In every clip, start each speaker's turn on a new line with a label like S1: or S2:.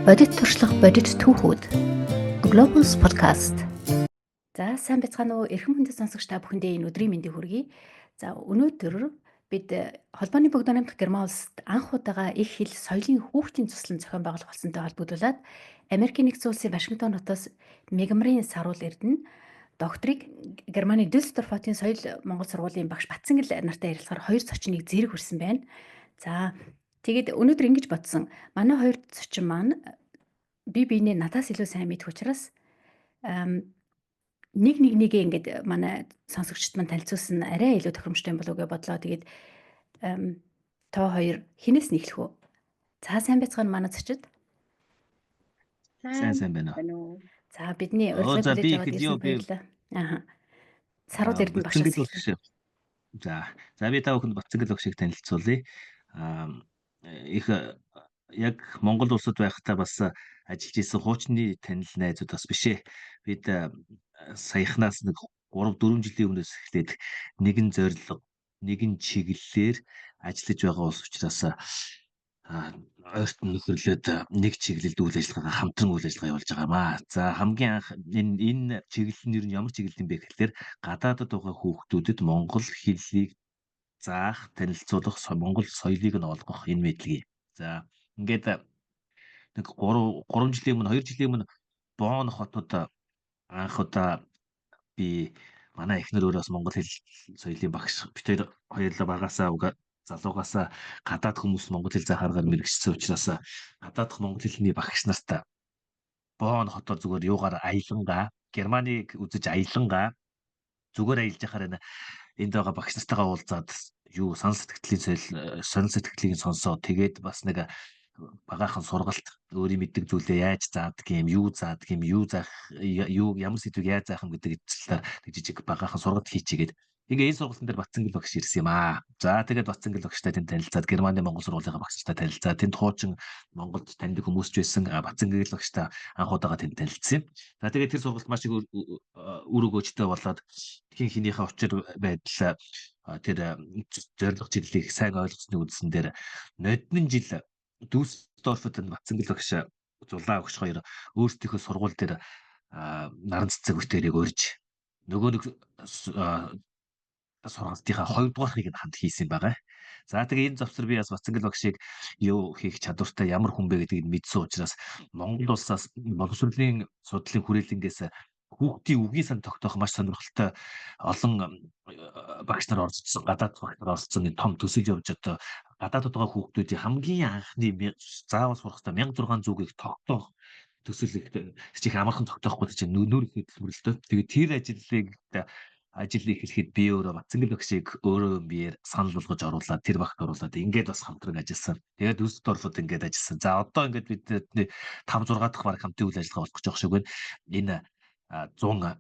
S1: Бодит туршлага, бодит түүхүүд. Globus podcast. За сайн байцгаана уу? Эрхэм хүндэт сонсогч та бүхэндээ энэ өдрийн мэндийг хүргэе. За өнөөдөр бид холбооны бүгд найрамдах Герман улсад анх удаага их хэл соёлын хүүхдийн цуслан зохион байгуулах болсонтой холбогдуулаад Америкийн нэгдсэн улсын Вашингтон хотоос Мегамрын Саруул Эрдэнэ докторийг Германы Дюссельдорф хотын соёл Монгол сургуулийн багш Батцангэл нартай ярилцахаар хоёр зочныг зэрэг хүрсэн байна. За тэгээд өнөөдөр ингэж бодсон. Манай хоёр зочин маань би биенээ надаас илүү сайн мэдэх учраас нэгээ ингээд манай сонсогчдод маань танилцуулсан арай илүү тохиромжтой болов уу гэж бодлоо. Тэгээд тоо хоёр хинээс нэхлэх үү? За сайн байцгаана манай зочид.
S2: Сайн байна уу?
S1: За бидний урилгыг хүлээж аваад ирсэнд баярлалаа. Ааха. Саруул Эрдэнэ багшаас
S2: эхлэв. За би та бүхэнд Батцангэл багшийг танилцуулъя. Их яг Монгол улсад байхдаа бас ажиллаж исэн хуучны танил найзууд бас биш ээ. Бид саяхнаас нэг 3-4 жилийн өмнөөс эхлээд нэгэн зорилго, нэгэн чиглэлээр ажиллаж байгаа улс учраас ойрт нөхөрлөд нэг чиглэлд үйл ажиллагаа хамтран үйл ажиллагаа явуулж байгаамаа. За хамгийн анх энэ чиглэл нь ямар чиглэл юм бэ гэхээр гадаадд байгаа хүүхдүүдэд монгол хэллийг заах, танилцуулах, монгол соёлыг нь олгох энэ мэдлэгийг. За ингээд нэг 3 жилийн өмнө 2 жилийн өмнө Бон хотод анх удаа би манай эхнэр өөрөөс монгол хэл соёлын багш бид хоёулаа багасаа залуугаасаа гадаад хүмүүс монгол хэл заахаар мэрэгчсэн учраас гадаадх монгол хэлний багш нарт Бон хотоор зүгээр юугаар аялангаа Германыг үзэж аялангаа зүгээр аялж яхаар энд байгаа багш нартайгаа уулзаад юу сонь сэтгэлийг сонсоо тэгээд бас нэг багаахан сургалт өөрийн мэддэг зүйлээ яаж заадаг юм, юу заадаг юм, ямар сэдвийг яаж заах юм гэдэг талаар нэг жижиг багаахан сургалт хийчихгээд ингээ энэ сургалтын дээр Батцангэл багш ирсэн юм аа. За тэгээд Батцангэл багштай тэнд танилцаад Германы Монгол сургуулийн багштай танилцаад тэнд хуучин Монголд таньдаг хүмүүс ч байсан Батцангэл багштай анх удаага тэнд танилцсан юм. За тэгээд тэр сургалт маш их үр өгөөжтэй болоод хинхнийхээ учир байдал тэр зорилго чиглэлийг сайн ойлгосны үндсэн дээр нодны жил Дюссельдорфт Батцангэл багш зулаа өгч хоёр өөрсдийнхөө сургууль дээр наран цэцэг бүтээрийг урьж нөгөө нэг сургалтынхаа 2 дугаархыг нь хамт хийсэн байгаа. За тэгээ энэ завсар би бас Батцангэл багшийг юу хийх чадвартай ямар хүн бэ гэдгийг мэдсэн учраас Монгол улсаас боловсролын судлалын хүрээлэнгээс хүүхдийн үгийн сан тогтоох маш сонирхолтой олон багш нар орцсон, гадаад багш нар орцсон том төсөл явж одоо гадаадд байгаа хүүхдүүдийн хамгийн анхны заавал сурах ёстой 1600-ыг тогтоох төсөл их амархан тогтоохгүй чинь нүүр их хөдөлмөрлөлтөө. Тэгээд тэр ажил эхлэхэд би өөрөө Батцангэл багшийг өөрөө биеэр санал болгож оруулаад тэр багт оруулаад ингээд бас хамтран ажилласан. Тэгээд Дюссельдорфод ингээд ажилласан. За одоо ингээд бид 5-6 дахь баг хамтын үйл ажиллагаа болох гэж байгаа шиг байна. Энэ 100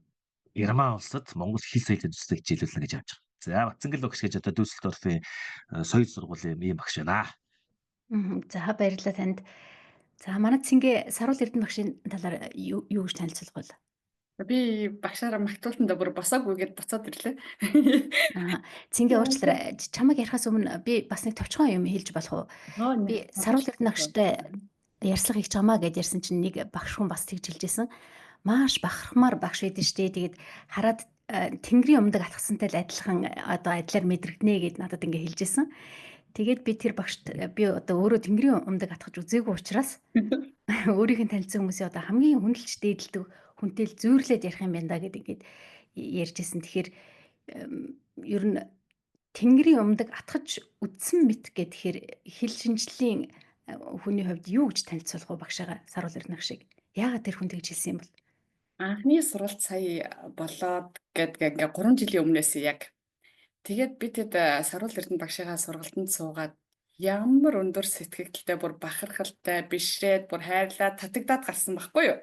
S2: Герман улсад Монгол хэл соёлын төслийг хичээлүүлнэ гэж явж байгаа. За Батцангэл багш гэж одоо Дюссельдорфын соёл сургуулийн ийм багш байна.
S1: За баярлалаа танд. За манай Цэнгэ Саруул Эрдэнэ багшийн талаар юу гэж танилцуулах вэ?
S3: Би багшаараа магтуултанда бүр босоогүйгээд буцаад ирлээ.
S1: Цэнгэ уучлаарай. Чамайг ярихаас өмнө би бас нэг товчхон юм хэлж болох уу? Би Саруул Эрдэнэ багштай ярьслага хийж чамаа гэж ярьсан чинь нэг багш хүн бас тэгж хэлжсэн. Маш бахархмаар багш байдэн штэ. Тэгээд хараад тэнгэрийн умдаг алхасантай л адилхан одоо адилаар мэдрэгднэ гэд надад ингэ хэлжсэн. Тэгээд би тэр багшд би одоо өөрөө тэнгэрийн умдаг атгаж үзээгүй учраас өөрийнх нь танилцсан хүмүүсийн одоо хамгийн хүндэлж дээдэлдэг хүнтэй л зүйрлээд ярих юм байна да гэдэг ингээд ярьжсэн. Тэгэхээр ер нь тэнгэрийн умдаг атгаж үдсэн мэт гэхээр хэл шинжлэлийн хүний хувьд юу гэж танилцуулах вэ багшаага Саруул Эрдэнэ багшийг? Яагаад тэр хүн тэгж хэлсэн юм бол?
S3: Анхны сургалт сая болоод гэдэг ингээ 3 жилийн өмнөөс яг тэгээд би тэд Саруул Эрдэнэ багшийнхаа сургалтанд суугаад ямар өндөр сэтгэгдэлтэй бүр бахархалтай бишрээд бүр хайрлаад татагдаад гарсан байхгүй юу?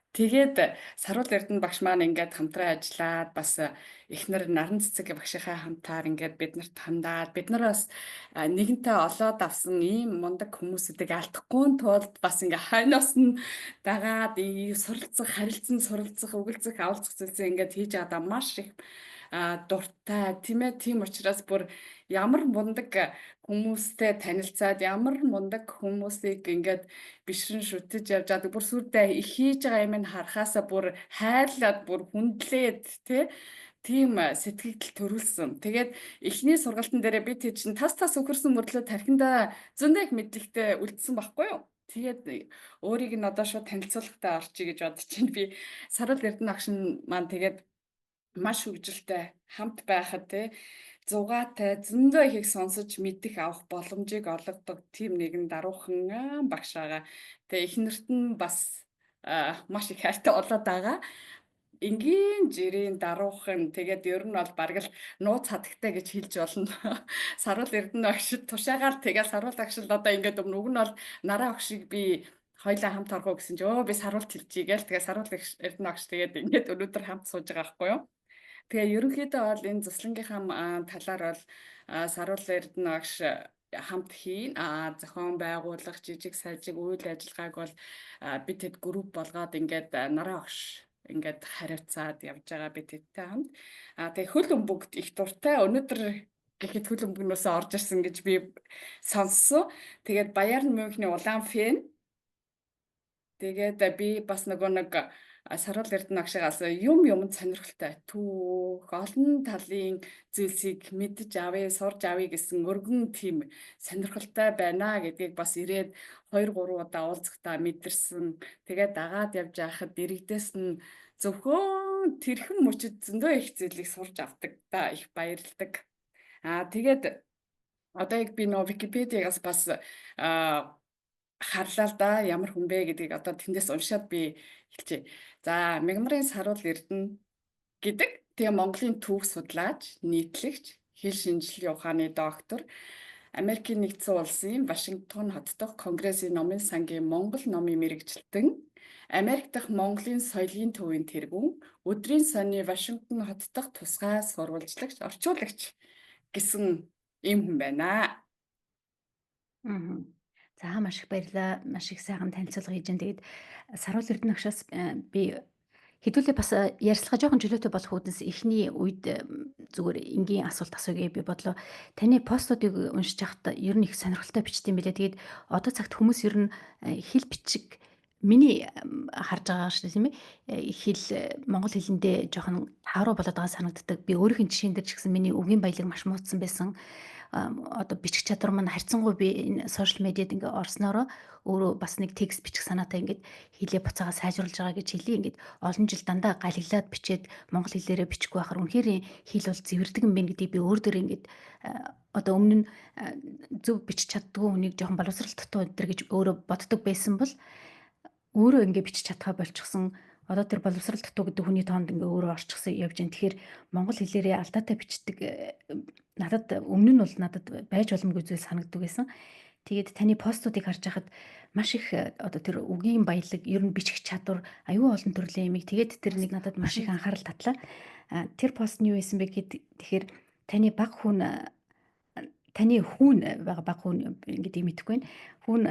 S3: Тэгээд Саруул Эрдэнэ багш маань ингээд хамтран ажиллаад бас эхнэр Наран цэцэг багшийнхаа хамтаар ингээд биднэрт хандаад бид нар бас нэгэнтээ олоод авсан ийм мундаг хүмүүсүүдийг алдахгүй тулд бас ингээ хойноос нь дагаад суралцах, харилцах, өгөлцөх, авалцах зүйлсээ ингээд хийж аваад маш их дуртай тийм ээ. Тийм учраас бүр ямар мундаг хүмүүстэй танилцаад ямар мундаг хүмүүсийг ингээд бишрэн шүтэж явж байгаа бүр сүрдээ их хийж байгаа юм харахаасаа бүр хайрлаад бүр хүндлээд тийм сэтгэл төрүүлсэн. Тэгээд эхний сургалтын дээрээ би тий чинь тас өхөрсөн мөрлөө тархиндаа зөндөө их мэдлэгтэй үлдсэн байхгүй юу? Тэгээд өөрийг нь одоо шууд танилцуулахтаа орчий гэж бодож чинь би Сарвал Эрдэнэ багш маань тэгээд маш хөвгөлтэй хамт байхад зугаатай зөндөө ихийг сонсож мэдэх авах боломжийг олгодог тийм нэгэн даруухан багш байгаа. Тэгээ эхнэрт нь бас маш их хайртай болоод байгаа. Энгийн жирийн даруухан тэгээд ер нь бол бараг л нууц хатагтай гэж хэлж болно. Сарвал Эрдэнэ багшд тушаагаар тэгээд Сарвал багш л одоо ингээд уг нь бол нараа багшийг би хоёлаа хамт орох уу гэсэн чи би Сарвалт хэлчихье гээл тэгээд Сарвал Эрдэнэ багш тэгээд ингээд өнөөдөр хамт сууж байгаа байхгүй юу. Тэгээ ерөнхийдөө бол энэ заслангийнхаа талаар бол Сарвал Эрдэнэ багш хамт хийн зохион байгуулах жижиг сажиг үйл ажиллагааг бол бид хэд групп болгоод ингээд нараа багш ингээд хариуцаад явж байгаа бид тэдтэй хамт. Тэгээ хөл өмбөгт их дуртай өнөөдөр гэхэд хөл өмгнөөсөө орж ирсэн гэж би сонссон. Тэгээд Баярн Мюнхний улаан фэн. Тэгээд би бас нөгөө нэг Сарвал Эрдэнэ багшаас юмд сонирхолтой түүх олон талын зүйлсийг мэдж авъя, сурж авъя гэсэн өргөн тийм сонирхолтой байна гэдгийг бас ирээд 2-3 удаа уулзахдаа мэдэрсэн. Тэгээд дагаад явж байхад иргэдээс нь зөвхөн тэрхэн мөчөд зөндөө их зүйлийг сурж авдаг да их баярлдаг. Тэгээд одоо яг би нөө Википедиагаас бас харлаа л да ямар хүн бэ гэдгийг одоо тэндээс уншаад би хэлчихье. За Мягмарын Сарвал Эрдэнэ гэдэг тэгээ Монголын түүх судлаач, нийтлэгч, хэл шинжилгээ ухааны доктор, Америкийн нэгдсэн улсын Вашингтон хот дахь Конгрессийн номын сангийн Монгол номын мэргэжилтэн, Америк дахь Монголын соёлын төвийн тэргүүн, өдрийн сонины Вашингтон хот дахь тусгай сурвалжлагч, орчуулагч гэсэн ийм хүн байна.
S1: За маш их баярлалаа. Маш их сайхан танилцуулга хийж байна. Тэгээд Сарвал Эрдэнэ багшаас би хэдүүлээ бас ярьцлага жоохон чөлөөтэй болох үүднээс эхний үед зүгээр энгийн асуулт асууя би бодлоо. Таны постуудыг уншиж байхад ер нь их сонирхолтой бичсэн юм билээ. Тэгээд одоо цагт хүмүүс ер нь хэл бичиг миний харж байгаа шүү дээ тийм ээ. Хэл монгол хэлэндээ жоохон тааруу болоод байгаа санагддаг. Би өөрийнхөө жишээн дээр ч гэсэн миний үгийн баялаг маш муудсан байсан. Одоо бичих чадвар маань харьцангуй би энэ сошиал медиад ингээ орсноороо өөрөө бас нэг текст бичих санаатай ингээд хэлээ буцаага сайжруулж байгаа гэж хэлий. Ингээд олон жил дандаа галиглаад бичээд монгол хэлээрээ бичихгүй байхаар үнэхээр хэл бол зэвэрдэг юм байна гэдгийг би өөр дөр ингээд одоо өмнө нь зөв бичиж чаддгүй хүнийг жоохон боловсрал дутуу өдр гэж өөрөө боддог байсан бол өөрөө ингээ бичиж чадхаа болчихсон. Одоо тэр боловсрал дутуу гэдэг хүний тоонд ингээ өөрөө орчихсон явж байна. Тэгэхээр монгол хэлээрээ алдаатай бичдэг надад өмнө нь бол надад байж боломгүй зүйл санагддаг байсан. Тэгээд таны постуудыг харж байхад маш их одоо тэр үгийн баялаг, ер нь бичих чадвар, аюул олон төрлийн юмыг тэгээд тэр нэг надад маш их анхаарал татлаа. Тэр пост нь юу байсан бэ гэхэд тэгэхээр таны баг хүн байгаа баг хүн гэдэг мэдхгүй байна. Хүн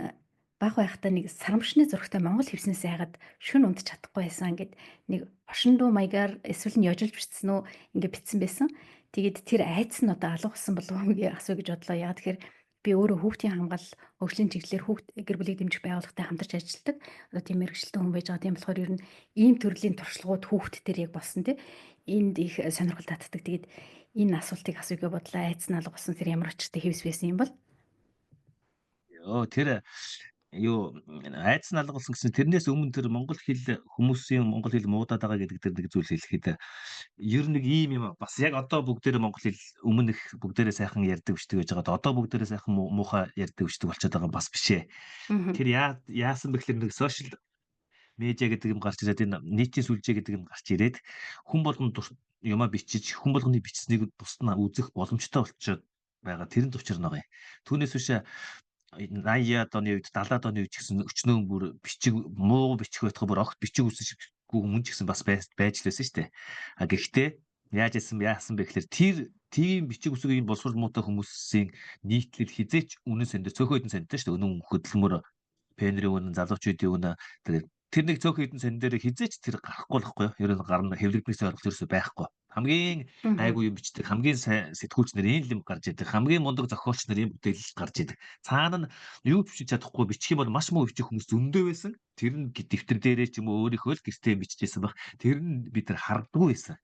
S1: баг байхдаа нэг сарамшны зурагтай монгол хэвснээсээ хагаад шүн унтж чадахгүй байсан. Ингээд нэг оршин дуу маягаар эсвэл нь ёжилж бичсэн үү ингээд битсэн байсан. Тэгээд тэр айц нь одоо алга болсон болов уу гэж асуу гэж бодлоо. Яа тэгэхээр би өөрөө хүүхдийн хамгаалал хөгжлийн чиглэлээр хүүхд гэр бүлийг дэмжих байгууллагатай хамтарч ажилладаг. Одоо тийм мэргэжилтэн хүн байж байгаа. Тийм болохоор ер нь ийм төрлийн туршлагууд хүүхд төр яг болсон тий. Энд их сонирхол татдаг. Тэгээд энэ асуултыг асууя гэж бодлоо. Айц нь алга болсон тэр ямар очиртай хэвс байсан юм бол?
S2: Тэр айдас нь алга болсон гэсэн тэрнээс өмнө тэр монгол хэл хүмүүсийн монгол хэл муудаад байгаа гэдэг тэр нэг зүйл хэлэхэд ер нь нэг ийм юм бас яг одоо бүгдээрээ монгол хэл өмнө их бүгдээрээ сайхан ярьдаг бичдэг байж байгаад одоо бүгдээрээ сайхан муухай ярьдаг бичдэг болчиход байгаа бас бишээ. Тэр яасан бэ гэхээр нэг сошиал медиа гэдэг юм гарч ирээд энэ нийтийн сүлжээ гэдэг юм гарч ирээд хүн болгон юмаа бичиж хүн болгоны бичснийг бусд нь үзэх боломжтой болчиход байгаа. Тэрэн төвчөр байгаа юм. Түүнээс биш 80-аад оны үед 70-аад оны үед гэсэн өчнөө бүр бичиг муу бичих байтугай бүр огт бичиг үсэжгүй өмнө ч гэсэн бас байж лээсэн шүү дээ. Гэхдээ яасан бэ гэхээр тийм бичиг үсэг ийм боловсрол муутай хүмүүсийн нийтлэл хизээч үнэн сэндэ цөөхөн хэдэн сэндтэй шүү дээ. Үнэн хөдөлмөр пенрийн үнэн залуучуудын үнэн тэгээд тэр нэг цөөхөн хэдэн сэн дээр хизээч тэр гарахгүй байхгүй юу? Ер нь гарна хэвлэгднээс ойлгох ерөөсөй байхгүй. Хамгийн гайгүй юм бичдэг, хамгийн сайн сэтгүүлч нар ийм юм гарч идэг, хамгийн мундаг зохиолч нар ийм бүтээлч гарч идэг. Цаана нь юу ч бичиж чадахгүй бичих юм бол маш муу бичих хүмүүс зөндөө байсан. Тэр нь дэвтэр дээрээ ч юм уу өөрийнхөө л гэртээ бичижсэн баг. Тэр нь бид нар хардггүй байсан.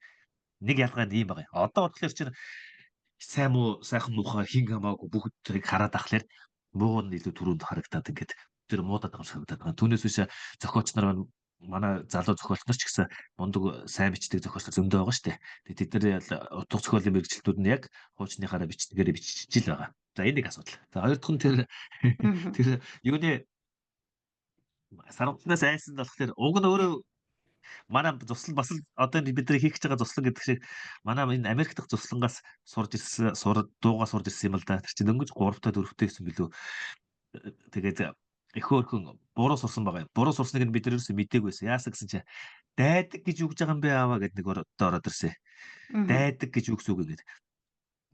S2: Нэг ялгаа нь ийм байгаа. Одоо болохоор чинь сайн муу сайхан муухай хин хамаагүй бүгд тэрийг хараад ахлаар муу нь илүү түрүүнд харагдаад ингээд тэр муудаад байгаа санагдаад байгаа. Түүнээс биш зохиолч нар манай залуу зохиолч нар ч гэсэн мундаг сайн бичдэг зохиолч нар зөндөө байгаа шүү дээ. Тэгээд тэд нар утга зохиолын мэргэжилтүүд нь яг хуучныхаараа бичдгээр бичиж л байгаа. За энэ нэг асуудал. За хоёр дахь нь тэр юуны сарамтнаас айсан болохоор уг нь өөрөө манай туслан бас л одоо бид нар хийх гэж байгаа туслан гэдэг шиг манай энэ Америк дахь туслангаас сурж ирсэн дуугаа сурж ирсэн юм л да. Тэр чинь дөнгөж 3 та 4 та гэсэн билүү. Тэгээд их хөөрхөн буруу сурсан байгаа юм. Буруу сурсныг нь бид нэрээс мдээгүй байсан. Яасан гэсэн чинь дайдаг гэж үгж байгаа юм бэ аваа гэдэг нэг ороод ирсэн. Дайдаг гэж үгс үг гэдэг.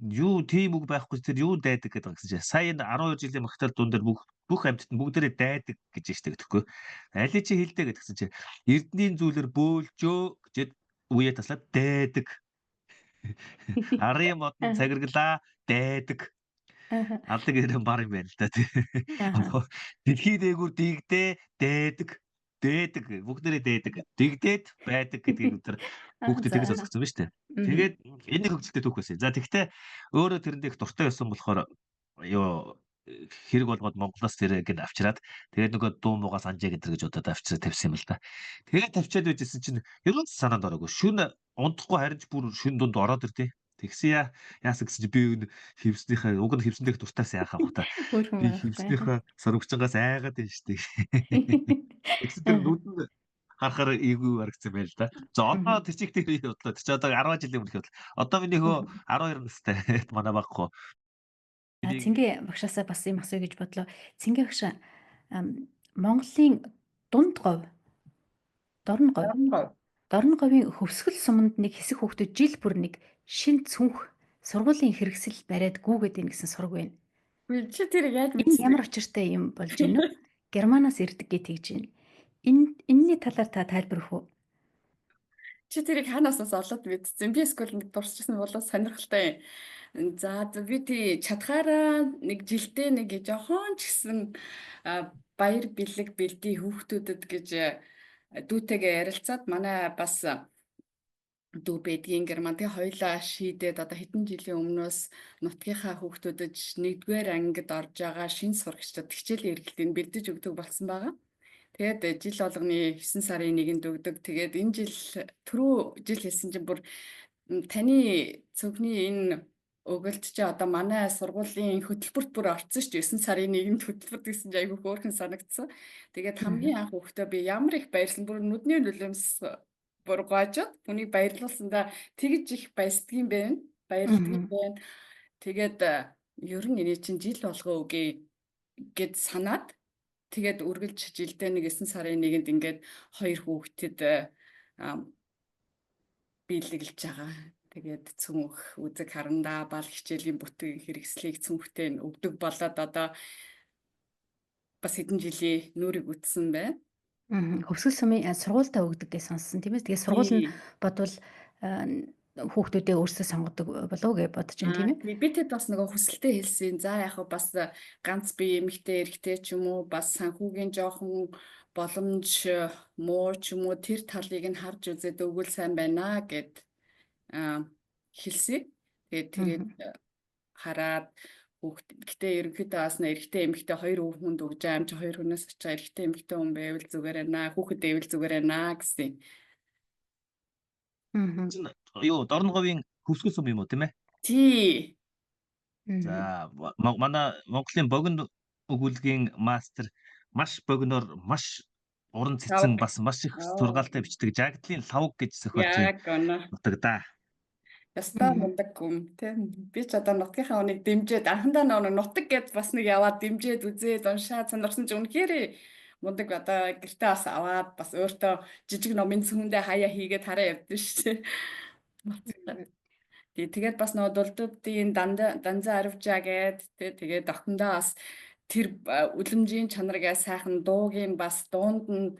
S2: Юу тийм үг байхгүй тэр юу дайдаг гэдэг гэсэн чинь сая энэ 12 жилийн магтаал дуун дээр бүх амьтад нь бүгдээрээ дайдаг гэж штэ гэхгүй. Алийг чи хэлдэ гэдгсэн чинь эрдний зүйлэр бөөлжөө гэжэд үе таслаад дайдаг. Арын модон цагирглаа дайдаг. Алдаг ирээн бар юм байна л да. Дэлхий дээгүүр дийгдээ дайдаг. Дээдэг бүгдээрээ дээдэг. Дигдээд байдаг гэдгийг өдөр бүгд тэгээс сонсгосон ба штэ. Тэгээд энэ нэг хөвгөлтэй түүх байсан. За тэгтээ өөрөө тэрэнд их дуртай байсан болохоор ёо хэрэг болгоод Монголоос тэрэг ин авчираад тэгээд нөгөө дуу муугаас анжаа гэдэр гэж удаад авчираад тавьсан юм л да. Тэгээд тавьчаад байжсэн чинь ерөн санаанд ороогүй. Шүн унтахгүй харин ч бүр шүн дунд ороод ирдээ. Тэгсэн яасан гэсэн чи би хевснийхээ уг нь хевсэндэх дуртаас яах авах та. Би хевснийхээ сарвчангаас айгаад байна штэ. Тэгсэн тэр нүдэнд харахаар эйгүй харагдсан байл да. За одоо тэр чих тэр бодлоо. Тэр чи одоо 10 жилийн өмнөх бодлоо. Одоо миний хөө 12 настай манай багхгүй.
S1: Цэнгээ багшаасаа бас юм асууя гэж бодлоо. Цэнгээ багш Монголын дунд говь Дорн говийн хөвсгөл суманд нэг хэсэг хүүхдүүд жил бүр нэг шин цүнх сургуулийн хэрэгсэл бариад гүүгээд ийн гэсэн сураг байна.
S3: Чи тэр яаж
S1: Энэ ямар учиртай юм болж байна вэ? Германаас ирдэг гэж тэгж байна. Энэний талаар та тайлбарах уу?
S3: Чи тэрийг хаанаас олоод мэдсэн? Би скул нэг дурсчихсан болоо сонирхолтой. За би тий чадхаараа нэг жилдээ нэг жоохон ч гэсэн баяр бэлэг бэлдээ хүүхдүүдэд гэж дүүтэйгээ ярилцаад манай бас дүү бэдгийн Герман тий хоёлаа шийдээд одоо хэдэн жилийн өмнөөс нутгийнхаа хүүхдүүдэд 1-р ангид орж байгаа шинэ сурагчдад хичээлийн эргэлтийг бэлдэж өгдөг болсон байгаа. Тэгээд жил болгоны 9 сарын 1-нд өгдөг. Тэгээд энэ жил түрүү жил хэлсэн чинь бүр таны цөөхний энэ өгөлт чи одоо манай сургуулийн хөтөлбөрт бүр орсон шүү дээ. 9 сарын 1-нд хөтөлбөрт гэсэн чинь айгүй хөөрхөн санагдсан. Тэгээд хамгийн анх өгтөө би ямар их баярлсан. Бүр нүдний нүлэмс бүр гоожод түүнийг баярлуулсандаа тэгж их баясдгийм байна. Баярлдгийм байна. Тэгээд ер нь энэ чинь жил болгоо үгүй гэд санаад тэгээд үргэлж жилдээ нэг 9 сарын 1-нд ингээд хоёр хүүхдэд биелэлж байгаа. Тэгээд цүнх үзэг харандаа бал хичээлийн бүтээн хэрэгслийг цүнхтэй өгдөг болоод одоо бас хэдэн жилийн нүрийг үтсэн байна.
S1: Хөвсгөл сумын сургуультай өгдөг гэж сонссон тийм ээ. Тэгээд сургууль нь бодвол хүүхдүүдээ өөрсдөө сонгодог болов гэж бодож байна тийм ээ.
S3: Би тэд бас нөгөө хүсэлтэд хэлсэн. За яг бас ганц бие эмэгтэй эрэгтэй ч юм уу бас санхүүгийн жоохон боломж муу ч юм уу тэр талыг нь харж үзээд өгвөл сайн байна гэд хэлсэн. Тэгээд хараад гэхдээ ерөнхийдөө бас эрэгтэй эмэгтэй хоёр хүнд өгж аим чи хоёр хүнээс очиж эрэгтэй эмэгтэй хүн байвал зүгээр байна. Хүүхэд байвал зүгээр байна гэсэн.
S2: Юу Дорн говийн хөвсгөл сум юм уу тийм ээ?
S3: Тий.
S2: За манай Монголын богино өгүүлгийн мастер маш богиноор маш уран цэцэн бас маш их сургаалтай бичдэг Жагдлын лавг гэж зохиолч нутаг да.
S3: Ястаа мундаг юм тийм. Би ч одоо нутгийнхаа хүнийг дэмжиж анхандаа нөгөө нутаг гэд бас нэг яваад дэмжиж үзээд уншаад сонирхсон ч үнэхээр мундаг одоо гэртээ бас аваад бас өөртөө жижиг номын цөмөндөө хаяа хийгээд хараа явдсан шүү дээ. Тэгээд бас нөгөө дулдуудын данзаа аривжаа гээд тэгээд охиндоо бас тэр үлэмжийн чанарыг сайхан дуугийн бас дуунд нь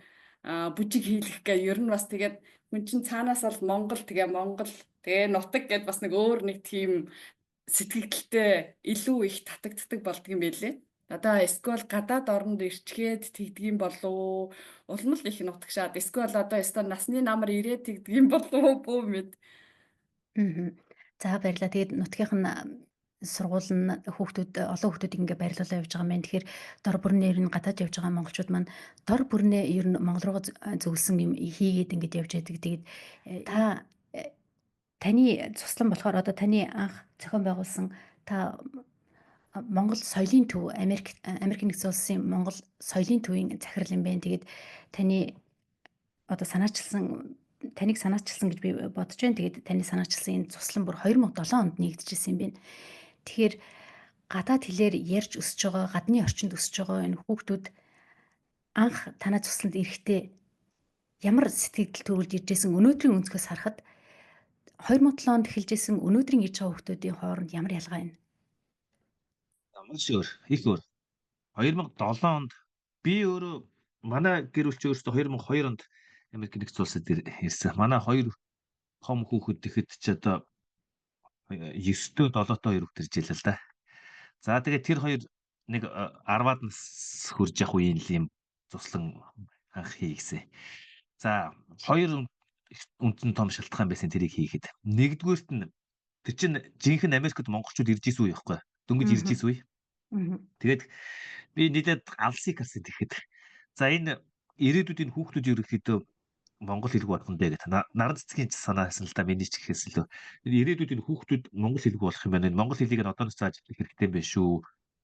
S3: бүжиг хийлгэх гээ ер нь бас тэгээд хүн чинь цаанаас бол Монгол тэгээ Монгол Тэгээ нутаг гэд бас нэг өөр нэг тийм сэтгэгдэлтэй илүү их татагддаг болдго юм байлээ. Одоо эсвэл гадаад оронд ирчгээд тэгдэг юм болов улам л их нутагшаад эсвэл одоо эсвэл насны намар ирээд тэгдэг юм болов бүү мэд.
S1: За баярлалаа. Тэгээд нутгийнх нь сургууль нь хүүхдүүд олон хүүхдүүдийг ингээ байрлуулаад явж байгаа юм байна. Тэгэхээр дор бүрнээр нь гадаад явж байгаа монголчууд маань дор бүрнээ ер нь Монгол руу зөвлөсөн юм хийгээд ингээд явж байдаг. Тэгээд та таны цуслан болохоор одоо таны анх зохион байгуулсан та Монгол соёлын төв Америк нэгдсэн улсын Монгол соёлын төвийн захирал юм байна. Тэгээд таны одоо таныг санаачилсан гэж би бодож байна. Тэгээд таны санаачилсан энэ цуслан бүр 2007 онд нэгдэжсэн юм байна. Тэгэхээр гадаад хэлээр ярьж өсөж байгаа, гадны орчинд өсөж байгаа энэ хүүхдүүд анх танаа цусланд ирэхдээ ямар сэтгэл төрүүлж иржсэн өнөөдрийн өнцгөөс харахад 2007 онд эхэлжсэн өнөөдрийн иж байгаа хүүхдүүдийн хооронд ямар ялгаа байна?
S2: Маш өөр, их өөр. 2007 онд би өөрөө манай гэр бүлч өөртөө 2002 онд Америк нэгдсэн улсад ирсэн. Манай хоёр том хүүхэд ихэд ч одоо 9-өө 7-оо ирэх төрж ийлээ л да. За тэгээд тэр хоёр нэг 10-аад нас хүрж явах үеийн л юм туслан анх хийгсэн. За хоёр үндсэн том шалтгаан байсан тэрийг хийхэд. Нэгдүгээрт нь тэр чинь жинхэнэ Америкт монголчууд ирж исэн үе байхгүй. Дөнгөж ирж исэн үе. Тэгээд би нийлээд алсыг харсан тэгэхэд. За энэ ирээдүйдийн хүүхдүүд ерөнхийдөө монгол хэлг болох нь дээ гэх. Наран цэцгийн санаасан л да миний ч гэхээс илүү. Ирээдүйдийн хүүхдүүд монгол хэлг болох юм байна. Монгол хэлийг нь одооноос зааж хэлэх хэрэгтэй юм байна шүү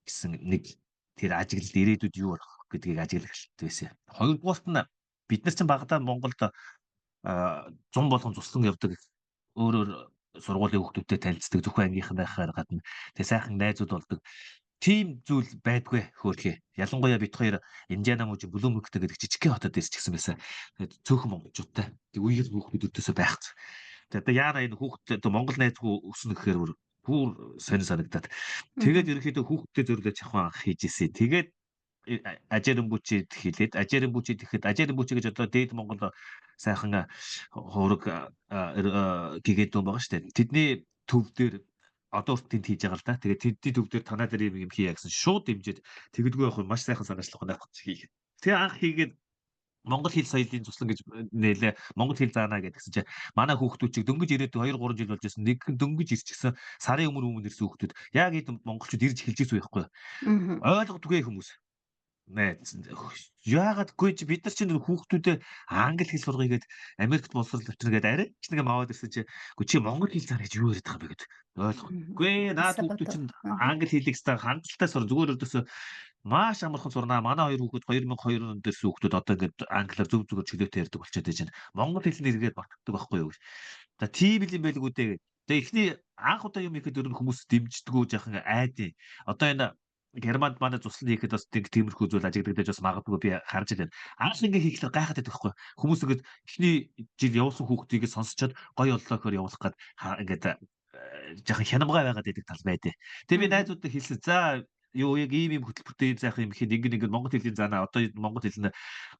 S2: гэсэн нэг тэр ажиглалд ирээдүйд юу болох гэдгийг ажиглах байсан. Хоёрдугаарт нь бид нар чинь багадаа Монголд 100 болгон цуслан явдаг өөрөөр сургуулийн хүүхдүүдтэй танилцдаг зөвхөн ангийнхан байхаар гадна тэг сайхан найзууд болдог. Тийм зүйл байдгүй хөөрхий. Ялангуяа бид хоёр Индиана мужи Блумбургтэй гэдэг жижигхэн хотод ирж гисэн байсан. Тэгээд цөөхөн монголчуудтай. Тэг үеийн хүүхдүүд өдөөсөө байх. Тэгээд одоо яараа энэ хүүхдэд Монгол найзгүй өснө гэхээр бүр сонир санагдаад. Тэгээд ерөнхийдөө хүүхдтэй зөрлөж явах анх хийж ирсэн. Тэгээд ажирэмбүчид хэлээд ажирэмбүчид гэхэд ажирэмбүчи гэж одоо дээд Монгол сайхан хураг гигэдэн байгаа шүү дээ. Тэдний төв дээр одоо урт тэнд хийж байгаа л да. Тэгээд тэдний төв дээр танаа дээр юм хийя гэсэн шууд дэмжиж тэгдэггүй явах маш сайхан санаачлах надад хийх. Тэгээ анх хийгээд Монгол хэл соёлын туслан гэж нээлээ Монгол хэл заана гэдгсэн чинь манай хүүхдүүд чиг дөнгөж ирээд 2 3 жил болж байсан. Нэг дөнгөж ирчихсэн сарын өмнө ирсэн хүүхдүүд яг эд монголчууд ирж эхэлж байсан байхгүй. Ойлгодгүй хүмүүс. Яагаадгүй чи бид нар чинь хүүхдүүдэд англи хэл сургая гээд Америкт боловсрол авчна гээд арай ч нэг юм аваад ирсэн чи чи монгол хэл заана гэж юу яриад байгаа юм бэ гэдэг ойлгохгүй. Наад хүүхдүүд чинь англи хэлийг хангалттай сур зүгээр өдөөсөө маш амархан сурнаа. Манай хоёр хүүхэд 2002 онд ирсэн хүүхдүүд одоо ингээд англиар зөв зөвөр чөлөөтэй ярьдаг болчиход байж байна. Монгол хэлний эргээд багтдаг байхгүй юу гэж. За тийм л юм байлгүй дээ. Тэгээ эхний анх удаа юм ихэд өөр хүмүүс дэмждэггүй жаахан айдیں۔ Одоо энэ Германд манай туслан хийхэд бас тиймэрхүү зүйл ажиглагдаж бас магадгүй би харж байна. Анх ингээ хийхлээр гайхаад байдаг байхгүй. Хүмүүс ингээд эхний жил явуулсан хүүхдийг сонсчоод гоё боллоо гэхээр явуулах гээд ингээд жаахан хянамгай байгаад байдаг тал байдэ. Тэгээ би найзуудад хэлсэн. За юу яг ийм хөтөлбөртэй заах юм гэхэд ингээд монгол хэлний заана одоо монгол хэлний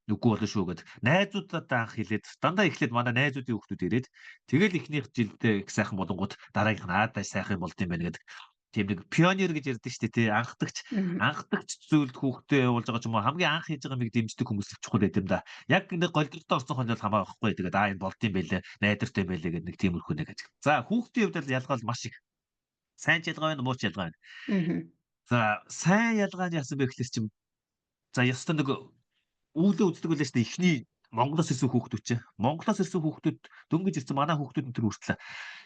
S2: үгүй болно шүү гэд найзуудад анх хэлээд дандаа эхлээд манай найзуудын хүүхдүүд ирээд тэгэл эхнийх жилдээ их сайхан болонгууд дараагийнх нь аадаж сайхан болд юм байна гэдэг тийм нэг пионер гэж ярьдаг шүү дээ тий анхдагч зүйлд хүүхдээ явуулж байгаа ч юм уу хамгийн анх хийж байгаа миг дэмждэг хүмүүс л чухал байт юм да. Яг нэг голдортой орсон хонол хамаахгүй тэгээд энэ болд юм байлээ найдвартай байлээ гэдэг нэг тиймэрхүү нэг ажиг. За хүүхдийн хувьд ялгаал маш их. Сайн ч ялгаа байна, муу ч ялгаа байна. За сайн ялгаа нь яасан бэ гэхэлэр чим за ёстой нэг үүлээ үздэг байлаа шүү дээ эхний Монголоос ирсэн хүүхдүүд чинь. Монголоос ирсэн хүүхдүүд дөнгөж ирсэн манай хүүхдүүд нь тэр хүртлээ.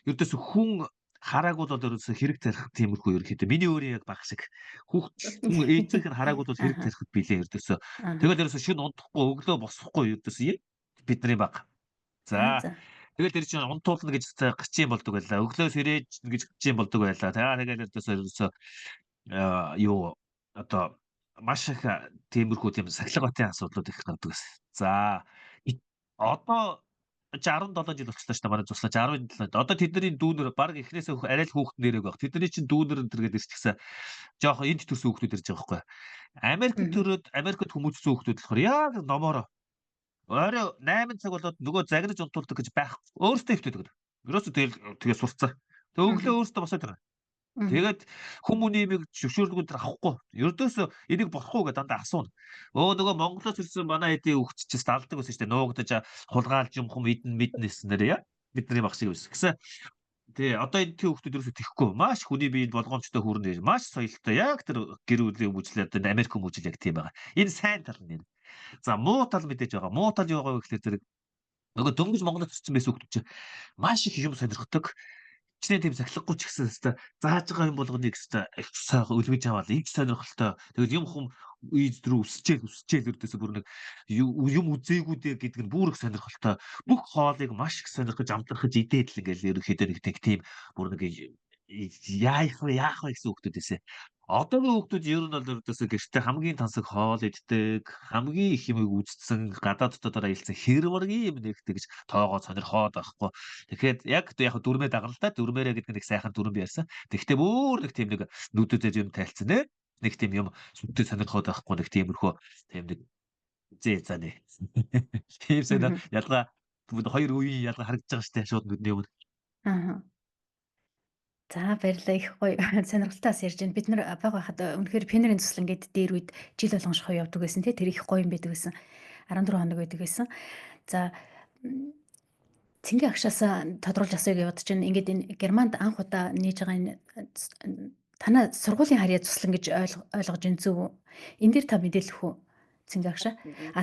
S2: Ердөөс хүн хараагүй бол ерөөсө хэрэг тарих тиймэрхүү ерөөхдөө миний өөрөө яг баг шиг хүүхд хүн ээжийнх нь хараагүй бол хэрэг тарихд билээ ердөөсө тэгэл ерөөсө шин унтахгүй өглөө босохгүй ердөөсө бидний баг. За тэгэл тэр чинь унтуулна гэж гэрчийн болдог байлаа. Өглөөс ирээж гэж гэрчийн болдог байлаа. Тэгээд ерөөсө юу одоо маш их тиймэрхүү тийм сахилгатын асуудлууд их гардаг байсан. За одоо 17 жил болчихлоо шүү дээ манай туслаж 17. Одоо тэдний дүүнэр баг эхнээсээ арай л хүүхэд нэрэг баг. Тэдний чинь дүүнэр энэ төргээд ирчихсэн. Жохон энд төрсөн хүүхдүүд ирж байгаа байхгүй. Америкт хүмүүс зүүн хүүхдүүд болохоор яг номоор орой 8 цаг болоод нөгөө загнаж унтуулдаг гэж байх. Өөртөө хөвтөд. Ерөөсөө тэгээ сурцсан. Тэг өглөө өөртөө босоод ирнэ. Тэгээд хүмүүний имийг зөвшөөрлгүүд төр авахгүй. Ердөөсөө энийг болохгүй гэдээ дандаа асууна. Нөгөө Монголоос ирсэн манай хэдийн хөгччээс далдаг байсан шүү дээ. Нуугдаж хулгаалж юм хум мэднэснээр яа. Бидний багш шиг байсан. Гэсэн тий одоо энэ хүүхдүүд ерөөсөө тэхгүй. Маш хүний биед болгоомжтой хүрнэ. Маш соёлтой. Яг тэр гэр бүлийн хүмүүжил одоо Америк хүмүүжил яг тийм байгаа. Энэ сайн тал нь. За муу тал мэдээж байгаа. Муу тал юу байгаа вэ гэхээр зэрэг нөгөө дөнгөж Монголд ирсэн байсан хүүхдүүд чинь маш их юм сонирхдаг. Чинээ тийм сахилгагүй ч гэсэн хэвээр зааж байгаа юм болгоныг хэвээр их сайхан үлгэж аваад их сонирхолтой. Тэгэл юм хум ийд рүү өсчээл өрдөөсө бүр нэг юм үзээгүй дээ гэдэг нь бүр их сонирхолтой. Бүх хоолыг маш их сонирхож амтрахж идээд л ингээл ерөнхийдөө нэг тийм бүр нэг яах вэ гэсэн хүүхдүүд эсэ. Одоогийн хүүхдүүд ер нь бол өрдөөсө гэртээ хамгийн тансаг хоол иддэг, хамгийн их юмыг үзсэн, гадаад дотоодоор аялсан хэрвэргийн юм нэгтэй гэж тоогоо сонирхоод байхгүй. Тэгэхээр яг дүрмээ дагна л да. Дүрмээрээ гэдэг нэг сайхан дүрм ярьсан. Тэгэхдээ бүр нэг тийм нэг нүдүүдээр юм тайлцсан нэ. Нэг тийм юм сүнтэй сонирхоод байхгүй нэг тиймэрхүү тийм нэг зэзэнэ. Тийм сайн ялгаа хоёр үеийн ялгаа харагдаж байгаа штэ шууд нүдний өмнө.
S1: Аа. За баярлалаа их гоё сонирхолтой бас ярьж байна. Бид нар баг байхад үнэхээр пенерийн цуслан гээд дээр үед жил болгон шохоо явдаг байсан тий. Тэр их гоё юм байдаг байсан. 14 хоног байдаг байсан. За Цэнгийн агшаас тодруулж асууя гэж бодож байна. Ингээд энэ Германд анх удаа нээж байгаа энэ танаа сургуулийн харьяа цуслан гэж ойлгож байна зүг үү? Энэ дээр та мэдээлэх үү? Цэнгийн агшаа.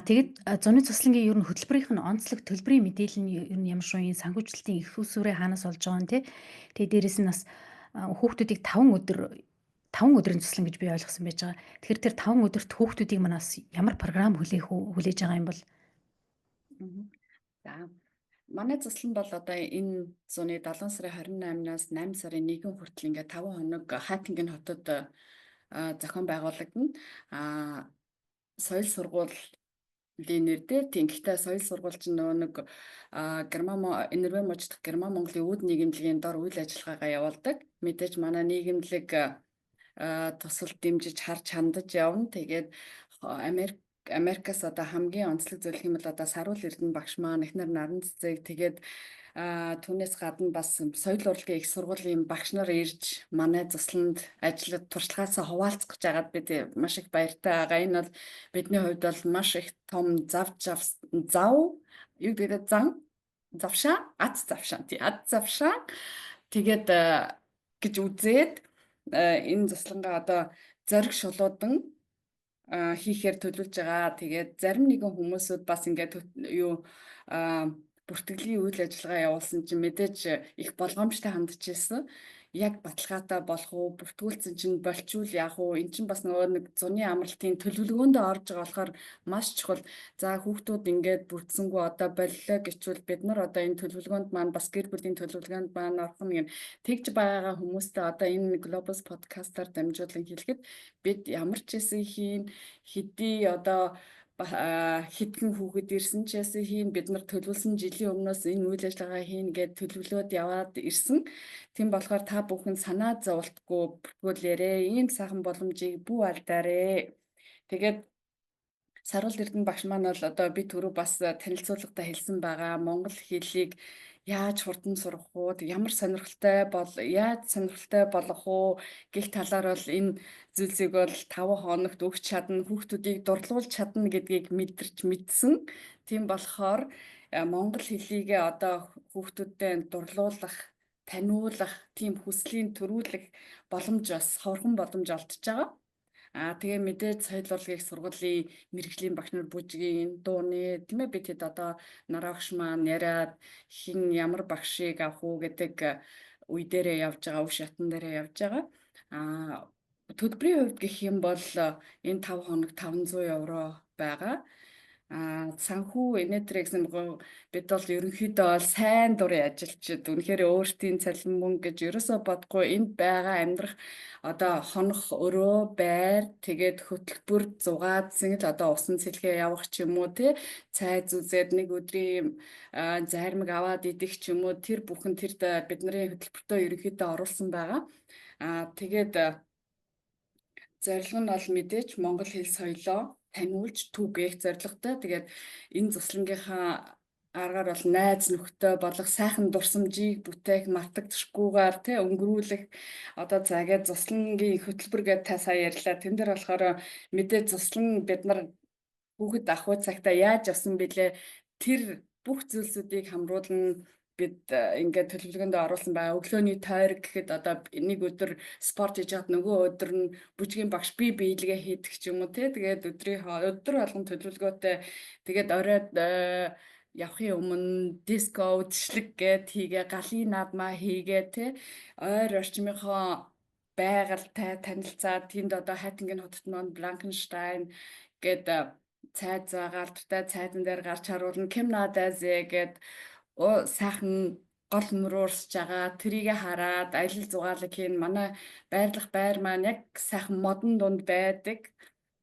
S1: Тэгээд зуны цуслангийн ер нь хөтөлбөрийнх нь онцлог төлбөрийн мэдээлэл нь ер нь ямар шуун санхүүжилтийн их усүрээ хаанаас олж байгаа нь тий. Тэгээд дээрэс нь бас хүүхдүүдийг 5 өдрийн цуслан гэж би ойлгосон байж байгаа. Тэгэхээр тэр 5 өдөрт хүүхдүүдийг манаас ямар програм хүлээж байгаа юм бол?
S3: За манай цуслан бол одоо энэ зуны 7 сарын 28-наас 8 сарын 1 хүртэл ингээ 5 хоног Хатинген хотод зохион байгуулагдана. Соёл сургуулийн нэр дээр тийм. Гэхдээ соёл сургууль чинь нөгөө нэг Герман мужидх Герман Монголын үүд нийгэмлэгийн дор үйл ажиллагаагаа явуулдаг. Мэдээж манай нийгэмлэг тусал дэмжиж харж хандаж явна. Тэгээд Америкаас одоо хамгийн онцлог зүйл юм бол одоо Саруул Эрдэнэ багш маань эхнэр Наран Цэцэг тэгээд түүнээс гадна бас соёл урлагийн их сургуулийн багш нар ирж манай засланд ажиллаж туршлагаасаа хуваалцах гэж байгаад бид маш их баяртай байгаа. Энэ бол бидний хувьд бол маш их том аз завшаа тэгээд гэж үзээд энэ заслангаа одоо зориг шулуудан хийхээр төлөвлөж байгаа. Тэгээд зарим нэгэн хүмүүсүүд бас ингээд бүртгэлийн үйл ажиллагаа явуулсан чинь мэдээж их болгоомжтой хандж ирсэн. Яг баталгаатай болох уу, бүртгүүлсэн чинь болчвол яах уу? Эн чинь бас нөгөө нэг зуны амралтын төлөвлөгөөндөө орж байгаа болохоор маш чухал. За хүүхдүүд ингээд бүрдсэнгүү одоо боллоо гэчвэл бид нар одоо энэ төлөвлөгөөнд маань бас гэр бүлийн төлөвлөгөөнд маань орох нь тэгж байгаа хүмүүстэй одоо энэ Globus podcast-аар дамжуулан хэлэхэд бид ямар ч хэсэг хэдий одоо хитгэн хүүхэд ирсэн ч яасан хийн бид нар төлөвлөсөн жилийн өмнөөс энэ үйл ажиллагаа хийн гэд төлөвлөөд яваад ирсэн. Тийм болохоор та бүхэн санаа зовлтгүй бүртгүүлээрээ ийм сайхан боломжийг бүү алдаарэ. Тэгээд Саруул Эрдэнэ багш маань бол одоо би түрүү бас танилцуулгатай хэлсэн байгаа монгол хэлийг яаж хурдан сурах уу, ямар сонирхолтой болох уу гэх талаар бол энэ зүйлсийг бол 5 хоногт өгч чадна, хүүхдүүдийг дурлуулж чадна гэдгийг мэдсэн. Тийм болохоор монгол хэлийгээ одоо хүүхдүүдэд дурлуулах, таниулах, тийм хүслийн төрүүлэх боломж бас ховорхон боломж олдож байгаа. Тэгээ мэдээж соёл урлагийн сургуулийн мэрэгжлийн багш нар бүжгийн дууны тийм ээ бид хэд одоо нараагш маань яриад хин ямар багшийг авах уу гэдэг үе дээрээ явж байгаа, үе шатн дээрээ явж байгаа. Төлбөрийн хувьд гэх юм бол энэ 5 хоног 500 евро байгаа. Санхүү энэтрэ гэсэн бид бол ерөнхийдөө бол сайн дурын ажилчид үнэхээр өөртөө цалин мөнгө гэж ерөөсөө бодохгүй энд байгаа амьдрах одоо хонох өрөө байр тэгээд хөтөлбөр зугаадсан л одоо усан цэлгээ явах ч юм уу тий цайз үзээд нэг өдрийн зармиг аваад идэх ч юм уу тэр бүхэн тэрд бидний хөтөлбөртөө ерөнхийдөө оруулсан байгаа. Тэгээд зорилго нь бол мэдээж монгол хэл соёлоо таниулж түгээх зорилготой. Тэгээд энэ заслангийнхаа аргаар бол найз нөхдөд болох сайхан дурсамжийг бүтээх мартагдчихгүйгээр тий өнгөрүүлэх одоо загээд цуслангийн хөтөлбөр гэдэг та сая ярьлаа. Тэн дээр болохоор мэдээ цуслан бид нар хүүхэд ахуй цагтаа яаж авсан бэлээ тэр бүх зүйлсүүдийг хамруулна бид ингээд төлөвлөгөөнд оруулсан байгаа. Өглөөний тойрог гэхэд одоо нэг өдөр спорт хийж хаад нөгөө өдөр нь бүжгийн багш биелгээ хийдэг ч юм уу тий. Тэгээд өдөр болгон төлөвлөгөөтэй тэгээд оройд явахын өмнө диско үдшилэг гэд хийгээ галын наадмаа хийгээ тий. Ойр орчмынхоо байгальтай танилцаад тэнд одоо Хайтингийн хотод маань Бранкенштайн гэд цайз байгаа алдартай цайзан дээр гарч харуулна. Ким Надазе гэд сайхан гол мөрөөрсөж байгаа. Тэрийг хараад аялал зугаалаг хийн. Манай байрлах байр маань яг сайхан модон дунд байдаг.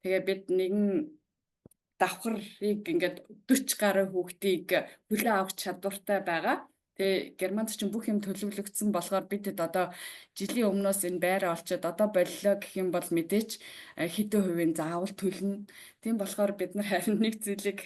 S3: Тэгээ бид нэгэн давхарыг ингээд 40 гаруй хүүхдийг хүлээн авах чадвартай байгаа. Тэгээ Германд ч бүх юм төлөвлөгдсөн болохоор бидэд одоо жилийн өмнөөс энэ байраа олцоод одоо боллоо гэх юм бол мэдээч хэдэн хувийн заавал төлнө. Тийм болохоор бид нар харин нэг зүйлийг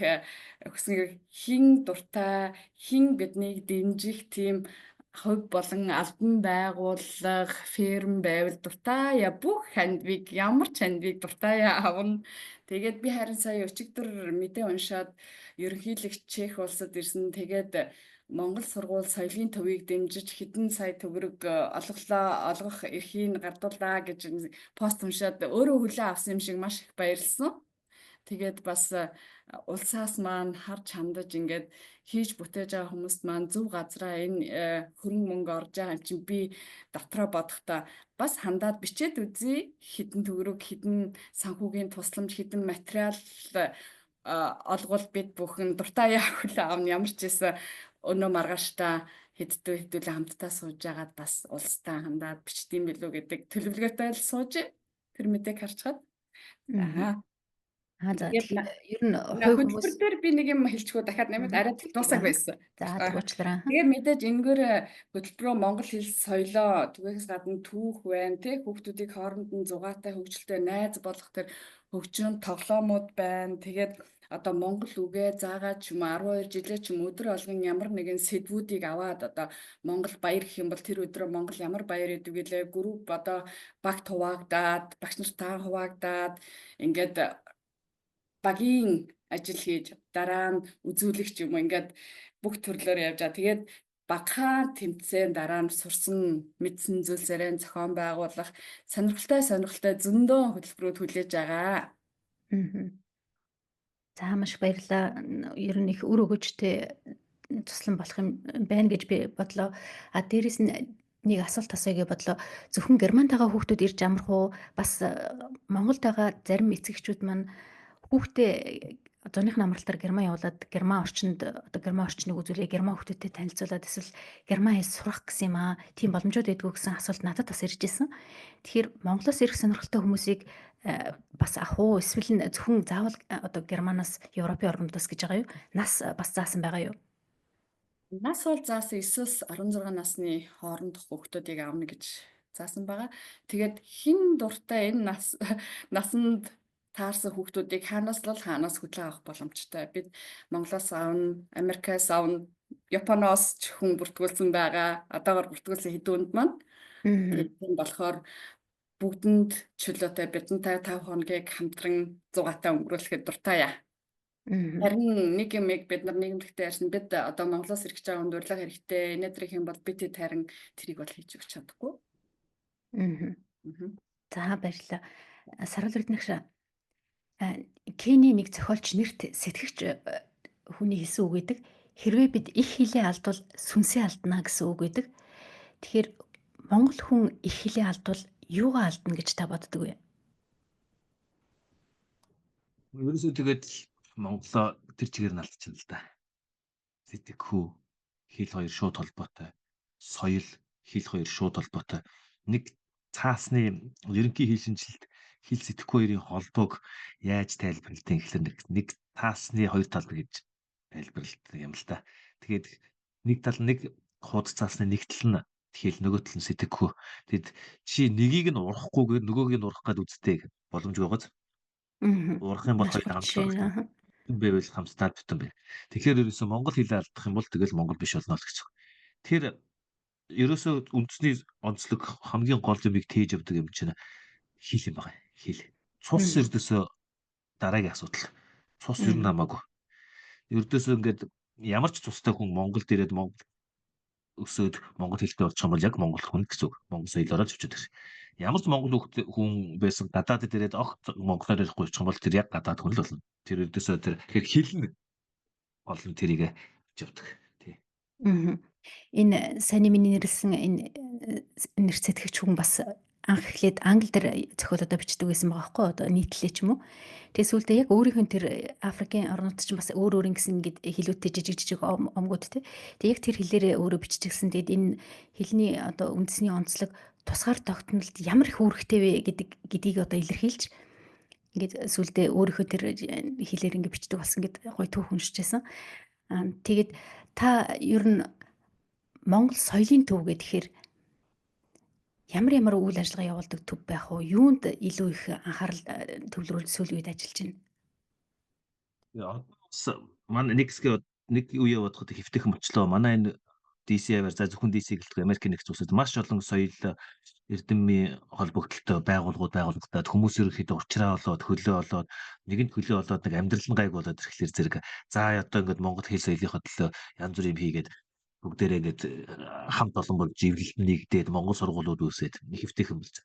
S3: өгсөн хин дуртай, хин биднийг дэмжих тийм хувь болон албан байгууллага, ферм байвал дуртайя бүх хандвиг ямар ч хандвиг дуртайя авна. Тэгээд би харин сая өчигдөр мэдээ уншаад ерөнхийлөгч Чех улсад ирсэн. Тэгээд Монгол сургууль соёлын төвийг дэмжиж хэдэн сая төгрөг олгох эрхийг гардуулаа гэж пост уншаад өөрөө хүлээн авсан юм шиг маш их баярлсан. Тэгээд бас улсаас маань харж хандаж ингээд хийж бүтээж байгаа хүмүүст маань зөв газраа энэ хөрөнгө мөнгө орж байгаа юм чинь би дотроо бодохдоо бас хандаад бичээд үзье. Хэдэн төгрөг, хэдэн санхүүгийн тусламж, хэдэн материал олгол бид бүхэн дуртай хүлээн авна. Ямар ч байсан өнөө маргааштай хэдүүлээ хамтдаа сууж агаад бас улстай хандаад бичдэм билүү гэдэг төлөвлөгөөтэй л сууж тэр мэдээг харчаад.
S1: За
S3: ер
S1: нь
S3: хөтөлбөр дээр би нэг юм хэлчихгүй дахиад нэмээд арай дуусах байсан.
S1: За уучлаарай.
S3: Тэгээд мэдээж энэгээр хөтөлбөрөө монгол хэл соёлоо түгэхээс гадна түүх байна тий хүүхдүүдийг хооронд нь зугаатай хөгжилтэй найз болох тэр хөгжин тоглоомууд байна. Тэгээд одоо монгол үгээ заагаад ч юм 12 жилээ ч юм өдөр болгон ямар нэгэн сэдвүүдийг аваад одоо монгол баяр гэх юм бол тэр өдрөө монгол ямар баяр идэв гэлээ групп одоо багт хуваагдаад багш нартаа хуваагдаад ингээд багийн ажил хийж дараа нь үзүүлэх юм ингээд бүх төрлөөр явж байгаа. Тэгээд багахан тэмцээн дараа нь сурсан мэдсэн зүйлсээрээ зохион байгуулах сонирхолтой зөндөө хөтөлбөрүүд хүлээж байгаа.
S1: За маш баярлалаа. Ер нь их өр өгөөжтэй туслан болох юм байна гэж би бодлоо. Дээрээс нь нэг асуулт асууя гэж бодлоо. Зөвхөн Германд байгаа хүүхдүүд ирж амрах уу? Бас Монголд байгаа зарим эцэгчүүд маань хүүхдээ зуных амралтаар Герман явуулаад Герман орчинд одоо Герман орчныг үзүүлээ, Герман хүүхдүүдтэй танилцуулаад эсвэл Герман хэл сурах гэсэн юм аа. Тийм боломжууд байдгүй гэсэн асуулт надад бас ирж ирсэн. Тэгэхээр Монголоос ирэх сонирхолтой хүмүүсийг бас ах уу? Эсвэл зөвхөн заавал одоо Германаас Европын орнуудаас гэж байгаа юу? Нас бас заасан байгаа юу?
S3: Нас бол заасан 9-с 16 насны хооронд хүүхдүүдийг авна гэж заасан байгаа. Тэгээд хин дуртай энэ насанд таарсан хүүхдүүдийг хаанаас хөдлөө авах боломжтой. Бид Монголоос авна, Америкаас авна, Японоос ч хүн бүртгүүлсэн байгаа. Одоогоор бүртгүүлсэн хэдүүнд маань. Тийм болохоор бүгдэнд чөлөөтэй бидэнтэй 5 хоногийг хамтран зугаатай өнгөрүүлэхэд дуртай. Харин нэг юм бид нар нийгэмлэгтэй ярьсан бид одоо Монголоос ирэх гэж байгаа хүнд урилга хэрэгтэй. Энэдрэх юм бол бид харин тэрийг бол хийж өгч чадахгүй.
S1: За баярлалаа. Саруул Эрдэнэгш Кений нэг зохиолч нэрт сэтгэгч хүний хэлсэн үг гэдэг. Хэрвээ бид их хилээ алдвал сүнсээ алдна гэсэн үг гэдэг. Тэгэхээр Монгол хүн их хилээ алдвал юугаа алдна гэж та боддог вэ?
S2: Ерөөсөө тэгээд Монголоо тэр чигээр нь алдчихна л да. Сэтгэхүй хэл хоёр шууд холбоотой. Соёл хэл хоёр шууд холбоотой. Нэг цаасны ерөнхий хэл шинжилэлт хэл сэтгэхүй хоёрын холбоог яаж тайлбарлалтын гэхлээр нэг таасны хоёр тал гэж тайлбарлалт юм л да. Тэгээд нэг тал нэг хуудас цаасны нэг тал нь хэл нөгөө тал нь сэтгэхүй. Тэгэд чи нэгийг нь урахгүйгээр нөгөөгийг нь урах гээд үздэг боломжгүй байгааз. Урах юм бол хоёр хамт. байвал хамтдаа бүтэн байна. Тэгэхээр ерөөсөө монгол хэлээ алдах юм бол тэгэл монгол биш болно л гэж. Тэр ерөөсөө үндэсний онцлог хамгийн гол юмыг тээж явдаг юм чинь хэл юм байна. Хэл. Цус ердөөсөө дараагийн асуудал. Цус ер нь хамаагүй. Ердөөсөө ингээд ямар ч цустай хүн Монголд ирээд монгол өсөөд монгол хэлтэй болчих юм бол яг монгол хүн гэсэн үг. Монгол соёлоороо зөвчөд ирсэн. Ямар ч монгол хүн байсан гадаадд ирээд монголоор ярихгүй очих юм бол тэр яг гадаад хүн л болно. Тэр ердөөсөө тэр хэл нь олон тэрийг авч явдаг. Тий.
S1: Энэ сайн миний нэрлсэн энэ нэр сэтгэгч хүн бас анх эхлээд англи дээр зохиолоо бичдэг байсан байгаа байхгүй одоо нийтлэлээ ч юм уу. Тэгээс үлдээ яг өөрийнх нь тэр Африкийн орнууд ч бас өөр өөр ингэсэн ингээд хэлүүтэй жижиг омгууд те. Тэг яг тэр хэлээрээ өөрөө биччихсэн. Тэгэд энэ хэлний одоо үндэсний онцлог тусгаар тогтнолд ямар их үүрэгтэй вэ гэдгийг одоо илэрхийлж ингээд сүлдээ өөрийнхөө тэр хэлээр ингээд бичдэг болсон гэд гоё түүх уншижсэн. Тэгээд та ер нь Монгол соёлын төв гэхээр ямар үйл ажиллагаа явуулдаг төв байх вэ? Юунд илүү их анхаарал төвлөрүүлж сүүлийн үед ажиллаж байна?
S2: Манай нэг үе бодоход хэвтэйхэн болчлоо. Манай энэ DC-аар зөвхөн DC гэлтгүй Америк нэгдсэн улсад маш олон соёл эрдэмийн холбогдлолтой байгууллагуудад хүмүүс ерөнхийдөө уучраа болоод хөлөө болоод нэгэнт хөлөө болоод нэг амьдрал нь гайг болоод ирэхлээр зэрэг за одоо ингээд Монгол хэл соёлынхаа төлөө янз бүрийн юм хийгээд бүгдээрээ ингээд хамт олон болж ивлэлт нэгдээд Монгол сургуулиуд үүсээд хэвтэйхэн болж.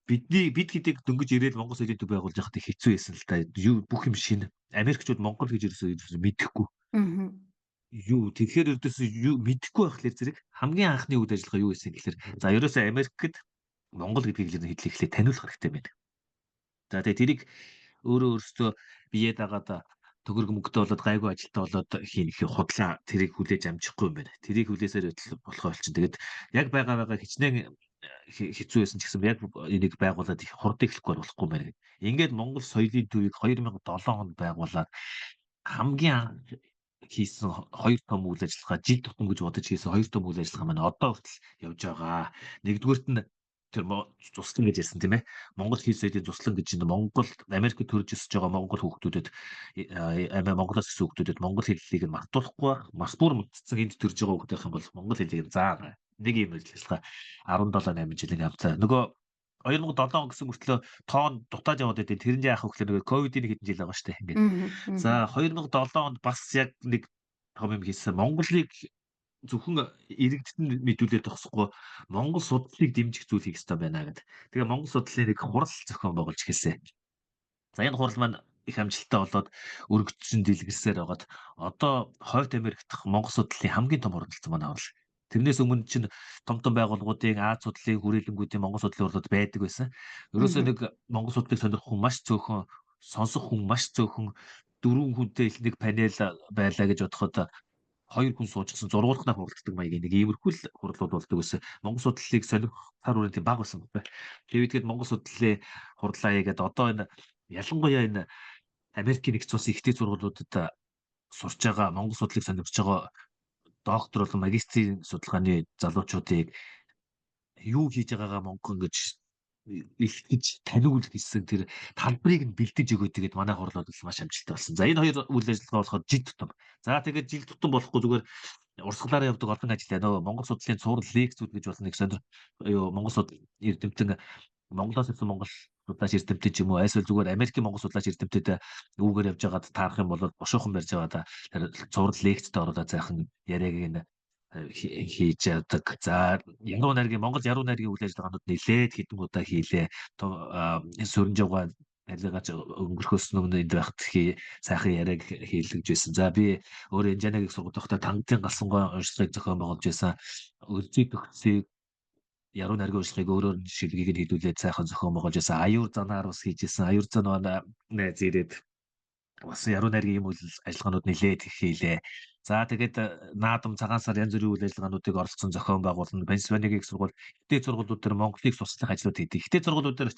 S2: Бид хэдийг дөнгөж ирээд Монгол соёлын төв байгуулж яхад хэцүү байсан л та. Бүх юм шинэ. Америкчууд Монгол гэж ерөөсөө мэдэхгүй. Тэгэхээр ерөөсөө мэдэхгүй байхлаар зэрэг хамгийн анхны үйл ажиллагаа юу гэсэн гэхээр за ерөөсөө Америкт Монгол гэдгийг хэлхлээр таниулах хэрэгтэй байна. За тэгээ тэрийг өөрөөсөө бие дагаад төгөрг мөнгөтэй болоод гайгүй ажилтаа болоод хийх худлаа тэрийг хүлээж амжихгүй юм байна. Тэрийг хүлээсээр болохоо болчихно. Тэгээд яг байгаа хичнээн хэцүү байсан ч гэсэн яг энийг байгуулад их хурд эхлэхгүй болохгүй юм байна. Ингээд Монгол соёлын төвийг 2007 онд байгуулад хамгийн анх хийсэн хоёр том үйл ажиллагаа жил тутам гэж бодож хийсэн хоёр том үйл ажиллагаа маань одоо хүртэл явж байгаа. Нэгдүгээрт нь тэр цуслан гэж ярьсан тийм ээ. Монгол хэл соёлын цуслан гэж энэ Монгол Америкт төрж өсөж байгаа монгол хүүхдүүдэд Монголоос ирсэн хүүхдүүдэд монгол хэллийг нь мартуулахгүй байх. Маш бүр мэдсэн энд төрж байгаа хүүхдүүд байх юм бол монгол хэлийг заа. Нэг юм ажиллагаа 17 8 жилийн авцаа. Нөгөө 2007 он гэсэн мөртлөө тоон дутаад яваад байдیں۔ Тэрэнд яах вэ гэхээр нөгөө ковидын хэдэн жил байгаа шүү дээ. Ингээд. За 2007 онд бас яг нэг том юм хийсэн. Монголыг зөвхөн иргэдэд мэдүүлээд тохсохгүй Монгол судлалыг дэмжих зүйл хийх хэрэгтэй байна гэдэг. Тэгээ Монгол судлалын нэг хурал зохион байгуулж эхэлсэн. За энэ хурал маань их амжилттай болоод өргөжсөн дэлгэрсээр байгаад одоо Хойд Америк дахь Монгол судлалын хамгийн том хуралдсан манай хурал. Тэрнээс өмнө чинь том байгууллагуудын Аз судлалын хүрээлэнгүүдийн Монгол судлалын хурлууд байдаг байсан. Ерөөсөө нэг Монгол судлалыг сонирх хүн маш цөөхөн, сонсох хүн маш цөөхөн, 4 хүнтэй нэг панел байлаа гэж бодоход 2 хүн суучсан зургуулгынхаа хуралддаг маягийн нэг иймэрхүү л хурлууд болдог байсан. Монгол судлалыг сонирх тар хүрээнд баг байсан байна. Тэгээд Монгол судлалын хурлаа хийгээд одоо энэ ялангуяа энэ Америкийн нэгдсэн улсын ихтэй сургуулиудад сурч байгаа Монгол судлалыг сонирхож байгаа доктор болон магистрийн судалгааны залуучуудыг юу хийж байгаагаа Монгол гэж илтгэж таниулах гэсэн тэр талбарыг нь бэлдэж өгөөд тэгээд манай хурлууд бол маш амжилттай болсон. За энэ хоёр үйл ажиллагаа болохоор жил тутам. За тэгээд жил тутам болохгүй зүгээр урсгалаараа явдаг олон ажил байна. Нөгөө Монгол судлалын цуврал лекцүүд гэж болсон нэг сонир Монгол судлал эрдэмтэн Монголоос ирсэн Монгол судлаач эрдэмтэд ч юм уу эсвэл зүгээр Америкийн Монгол судлаач эрдэмтэд үүгээр явж байгаад таарах юм бол бошоохон барьж байгаа тэр цуврал лекцэд ороод зайхан яриаг нь хийж яадаг. За яруу найргийн Монгол яруу найргийн үйл ажиллагаанууд нэлээд хэдэн удаа хийлээ. Сүрэн жавгаа арилгаж өнгөрөхөөс өмнө энд байхад сайхан яриаг хийлгэж байсан. За би өөрөө Инженерийн сургууль доктор Тангатын галсангой уншлагыг зохион байгуулж байсан. Өлзий төгсгийг яруу найргийн уншлагыг өөрөөр шилгийг нь хэдүүлээд сайхан зохион байгуулж байсан. Аюур занаар бас хийжсэн. Аюур зан найз ирээд бас яруу найргийн юм үйл ажиллагаанууд нэлээд их хийлээ. За тэгээд наадам цагаан сар янз бүрийн үйл ажиллагаануудыг оролцсон зохион байгуулна. Пенсильваниагийн сургууль, ихтэй сургуулиуд дээр Монголыг суслах ажлууд хийдэг. Ихтэй сургуулиуд дээр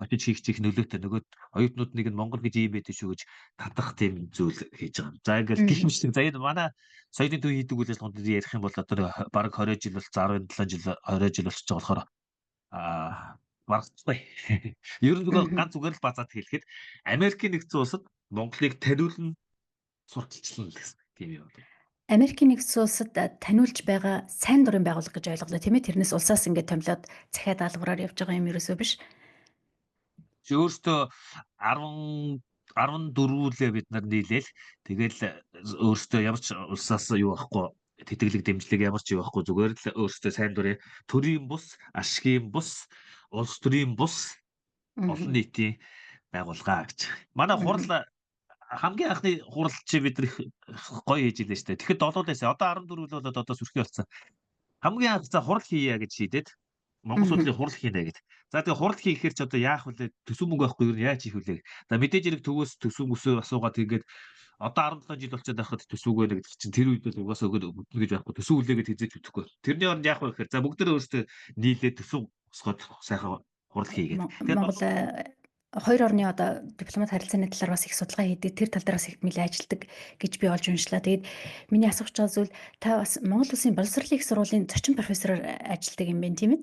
S2: очиж хийх нөлөөтэй. Нөгөө оюутнууд нэг нь Монгол гэж ийм байдаг шүү гэж татах тийм зүйл хийж байгаа. За ингээл гэх юмшиг. За энэ манай соёлын төв хийдэг үйл ажиллагаанууд ярих юм бол одоо баг 20 жил бол 17 жил 20 жил болчихж байгаа болохоор маргацгүй. Ер нь нөгөө ганц зүгээр л базаад хэлэхэд Америкийн нэгдсэн улсад Монголыг таниулна, сурталчлана гэсэн тийм юм байна.
S1: Америкийн нэгдсэн улсад таниулж байгаа сайн дурын байгууллага гэж ойлголоо тийм ээ. Тэрнээс улсаас ингээд томилоод захиад даалгавраар явж байгаа юм ерөөсөө биш.
S2: Чи өөртөө 14-үүлээ бид нар нийлээл тэгэл өөртөө ямар ч улсаас юу байхгүй тэтгэлэг дэмжлэг ямар ч юу байхгүй зүгээр л өөртөө сайн дурын төрийн бус, ашигын бус, улс төрийн бус олон нийтийн байгууллага гэж. Манай хурал хамгийн анхны хурал чи бид нар гоё хийж илээ шүү дээ. Тэгэхэд долоодээс одоо 14 л болоод одоо сүрхий болсон. Хамгийн анх за хурал хийя гэж шийдээд Монгол судлалын хурал хийнэ гэд. За тэгээ хурал хийхээр ч одоо яах вэ? Төсөв мөнгө авахгүй юу? Яаж хийх вэ? За мэдээж хэрэг төвөөс төсөв мөсөө асуугаад тэгээд одоо 17 жил болчиход байхад төсөв өгөө гэдэг чинь тэр үед бол угаасаа өгөөд гэж байхгүй төсөв үлээгээд хийж өгөхгүй. Тэрний оронд яах вэ гэхээр за бүгд нэр өөрсдөө нийлээд төсөв босгоод сайхан хурал хийгээд.
S1: Монгол хоёр орны одоо дипломат харилцааны талаар бас их судалгаа хийдэг. Тэр тал дээр бас их нэлээд ажилтдаг гэж би олж уншлаа. Тэгээд миний асуух байгаа зүйл та бас Монгол Улсын боловсролын их сургуулийн зочин профессороор ажилладаг юм байна тийм ээ.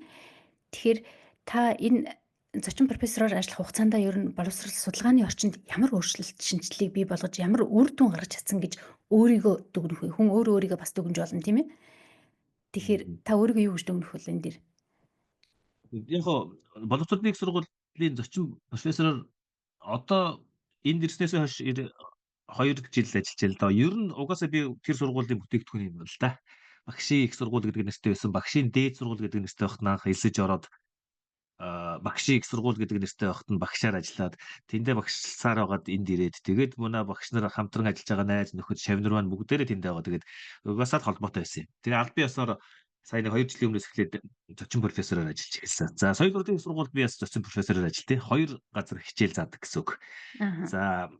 S1: Тэгэхээр та энэ зочин профессороор ажиллах хугацаанд ер нь боловсрол судалгааны орчинд ямар өөрчлөлт шинжилгээг бий болгож ямар үр дүн гаргаж чадсан гэж өөрийгөө дүгнэх вэ? Хүн өөрийгөө бас дүгнж болно тийм ээ. Тэгэхээр та өөрийгөө юу гэж дүгнэх вэ энэ дээр?
S2: Яг боловсролын их сургуулийн зочин профессороор одоо энд ирснээс хойш 2 жил ажиллаж л доо. Ер нь угаасаа би тэр сургуулийн бүтээгдэхүүн юм байна л да. Багшийн их сургууль гэдэг нэртэй байсан. Багшийн дээд сургууль гэдэг нэртэй байхад анх элсэж ороод багшийн их сургууль гэдэг нэртэй байхад нь багшаар ажиллаад тэндээ багшлсаар байгаад энд ирээд тэгээд манай багш нар хамтран ажиллаж байгаа найз нөхөд шавнар маань бүгдээрээ тэндээ байгаа. Тэгээд угаасаа л холбоотой байсан юм. Тэгээ аль бие ёсоор сая 2 жилийн өмнөөс эхлээд зочин профессороор ажиллаж эхэлсэн. За соёл урлагийн сургуульд би бас зочин профессороор ажилладаг. Хоёр газар хичээл заадаг гэсэн үг. За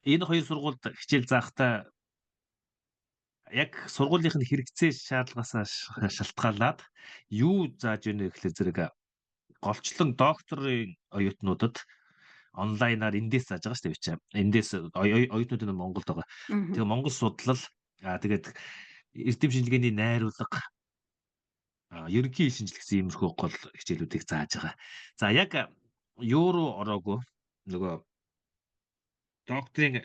S2: энэ хоёр сургуульд хичээл заахтаа яг сургуулийнх нь хэрэгцээ шаардлагаас шалтгаалаад юу зааж өгнө гэхлээр зэрэг голчлон докторийн оюутнуудад онлайнаар эндээс зааж байгаа шүү дээ би чинь. Эндээс оюутнууд нь Монголд байгаа. Тэгээ Монгол судлал тэгээд эрдэм шинжилгээний найруулга ерөнхий шинжилгээ гэсэн иймэрхүү гол хичээлүүдийг зааж байгаа. За яг юу руу ороогүй нөгөө докторийн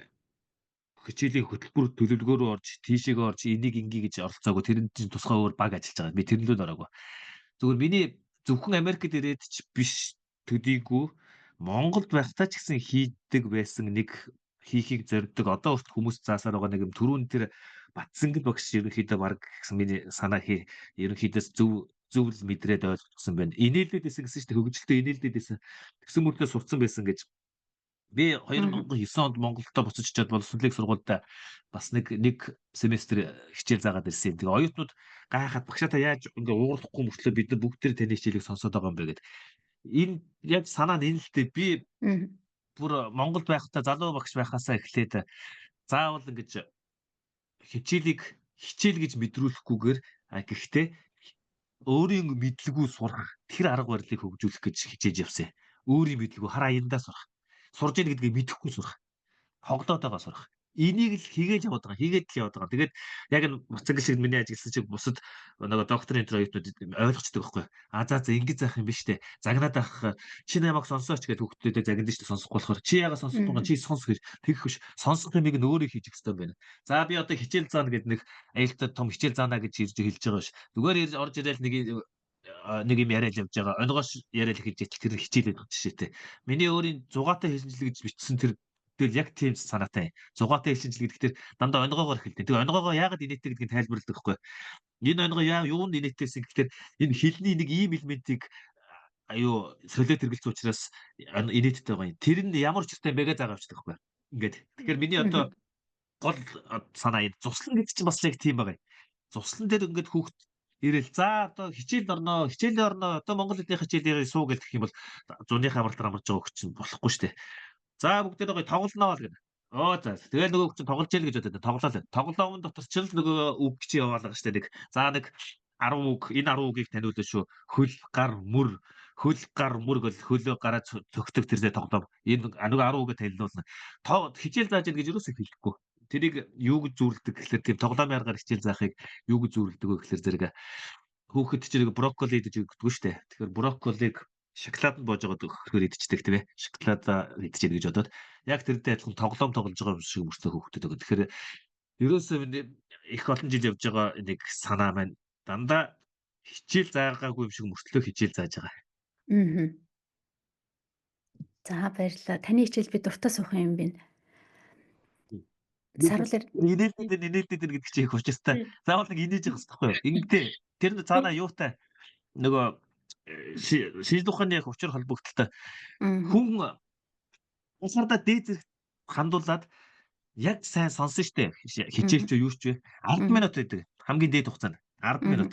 S2: хичээлийн хөтөлбөр төлөвлөгөөрөө орж тийшээгээ орж энийг ингээ гэж оролцоогүй тэр нь тусгай өөр баг ажиллаж байгаа. Би тэрнлөө ороогүй. Зүгээр миний зөвхөн Америкт ирээд ч биш төдийгүй Монголд байхдаа ч гэсэн хийдэг байсан нэг хийхийг зорддог одоо урт хүмүүс заасаар байгаа нэг юм түрүүн тэр Батсангал багш ерөнхийдөө баг гэсэн миний санаа ерөнхийдөөс зөв л мэдрээд ойлгосон байна. Инээлдэд байсан гэсэн чинь хөгжилтэй инээлдэд байсан. Тэгсэн мөртөө сурцсан байсан гэж би 2009 онд Монголдо буцаж очиод боловсролын сургуультай бас нэг семестр хичээл заагаад ирсэн юм. Тэгээ оюутнууд гайхаад багшаатаа яаж ингээ уурахгүй мөртлөө бид нар бүгд тэр таны хичээлийг сонсоод байгаа юм бэ гэд. Энэ яг санаа нь энэ л дээ би бүр Монголд байхдаа залуу багш байхаасаа эхлээд заавал ингэж хичээл гэж мэдрүүлэхгүйгээр гэхдээ өөрийн мэдлэгүү сурах тэр арга барилыг хөгжүүлэх гэж хичээж явсан. Өөрийн мэдлэгүү хар аяндаа сурах. Сурж яах гэдгийг мэдэхгүй сурах. Хогдоод байгаа сурах. Энийг л хийгээд яваад байгаа. Тэгээд яг энэ Батсангал шиг миний ажилласан чиг бусад нөгөө докторийн энэ оюутнууд ойлгочтой байхгүй. За ингэж заах юм биш үү? Загнаад авах чи намайг сонсооч гэдэг хүүхдүүдэд загнад шүү сонсохгүй болохоор чи яага сонсохгүй байгаа чи сонс гэж тэгэх биш. Сонсох юмыг нь өөрөө хийж өгөх хэрэгтэй байна. За би одоо хичээл заана гэдэг нэг аюултай том хичээл заана гэж ирж хэлж байгаа ш. Зүгээр орж ирээл нэг юм яриад явж байгаа. Онгош яриад хийж тэр хичээлээд байгаа жишээтэй. Миний өөрийн 6-аатай хэлшинжил гэж бичсэн тэр тэгэл яг тийм санаатай. 6-аатай хэлшинжил гэдэгтэр дандаа онгоогоор хэлдэг. Тэгээ онгоогоо яагаад инээтэй гэдгийг тайлбарладаг байхгүй. Энэ онгоо юунд инээтэйсэн гэхээр энэ хэлний нэг ийм элементийг солиод хэрэгэлж учраас инээдтэй байгаа юм. Тэр нь ямар ч үстэй мега заагаа авчдаг байхгүй. Ингээд. Тэгэхээр миний одоо гол санаа энэ цуслан гэдэг чинь бас яг тийм байгаа юм. Цуслан дээр ингээд хүүхд ирээл за одоо хичээлийн орноо одоо монгол хэлний хичээлээр суу гэх юм бол зуныхаа амралтаар амарч байгаа хүч чинь болохгүй шүү дээ. За бүгдээ гоё тоглоно гэдэг. За тэгэл нөгөө чинь тоглож ял гэж бодоод тоглоолаа. Тоглоомн дотор ч л нөгөө үг чи яваалаа шүү дээ. За нэг 10 үг энэ 10 үгийг таниулаа шүү. Хөл гар мөр гэл хөлөө гараа цогтөг тэрзээ тоглоом. Энэ нөгөө 10 үгээ танилцуулна. Хичээл зааж ял гэж юусоо хэлэхгүй. Тэрийг юу гэж зүүрлдэг гэхэлэр тийм тоглоомын аргаар хичээл заахыг юу гэж зүүрлдэг вэ гэхэлэр зэрэг хүүхэд чинь брокколи гэж өгдөг шүү дээ. Тэгэхээр брокколиг шоколад нь боож байгаад хөрхөр идчихдэг тийм ээ. Шоколадаа идчихээн гэж бодоод яг тэрдээ адилхан тоглоом тоглож байгаа юм шиг мөртлөө хөвгдөд байгаа. Тэгэхээр ерөөсөө их олон жил явж байгаа нэг санаа маань дандаа хичээл заагаагүй юм шиг мөртлөө хичээл зааж байгаа.
S1: За баярлалаа. Таны хичээл би дуртай суух юм байна. Саруулэр
S2: Инээлдээд гэдэг чинь их учиртай. Заавал нэг инээж явах хэрэгтэй байхгүй юу? Ингэдэй. Тэр нь цаанаа юутай нөгөө шийдэл ухааны яг учир холбогдолтой хүн усардаа дээд зэрэг хандуулаад яг сайн сонсон штэ хичээлч юу ч вэ 10 минут байдаг хамгийн дээд хугацаанд 10 минут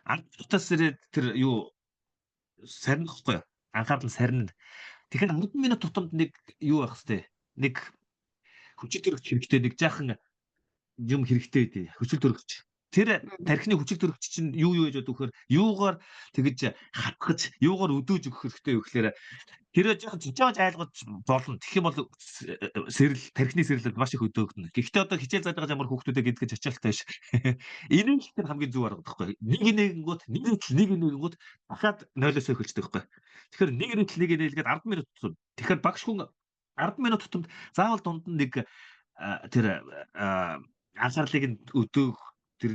S2: 10 минутаас тэр юу сарнихгүй анхаарал нь сарнина. Тэгэхээр 10 минут тутамд нэг юу байх хэвээр нэг хүчил төрөгч хэрэгтэй нэг жаахан юм хэрэгтэй байдیں۔ Хүчил төрөгч. Тэр тархины хүчил төрөгч чинь юу юу гэж бодох вөхөр юугаар тэгэж хатгаж юугаар өдөөж өгөх хэрэгтэй вэ гэхээр тэр жоохон цэцэж айлгаж болно. Тэгэх юм бол тархины сэрэл маш их өдөөгдөнө. Гэхдээ одоо хичээл зааж байгаа ямар хүүхдүүдэд гэдгэж ачаалттай ш. Энэ л тэр хамгийн зөв арга байхгүй. Нэг нэгэнгүүт дахиад 0-оос эхэлждэг байхгүй. Тэгэхээр нэг нээлгээд 10 минут тутам. Тэгэхээр багш хүн 10 минут тутамд заавал дунд нь нэг тэр анхаарлыг нь өдөөх тэр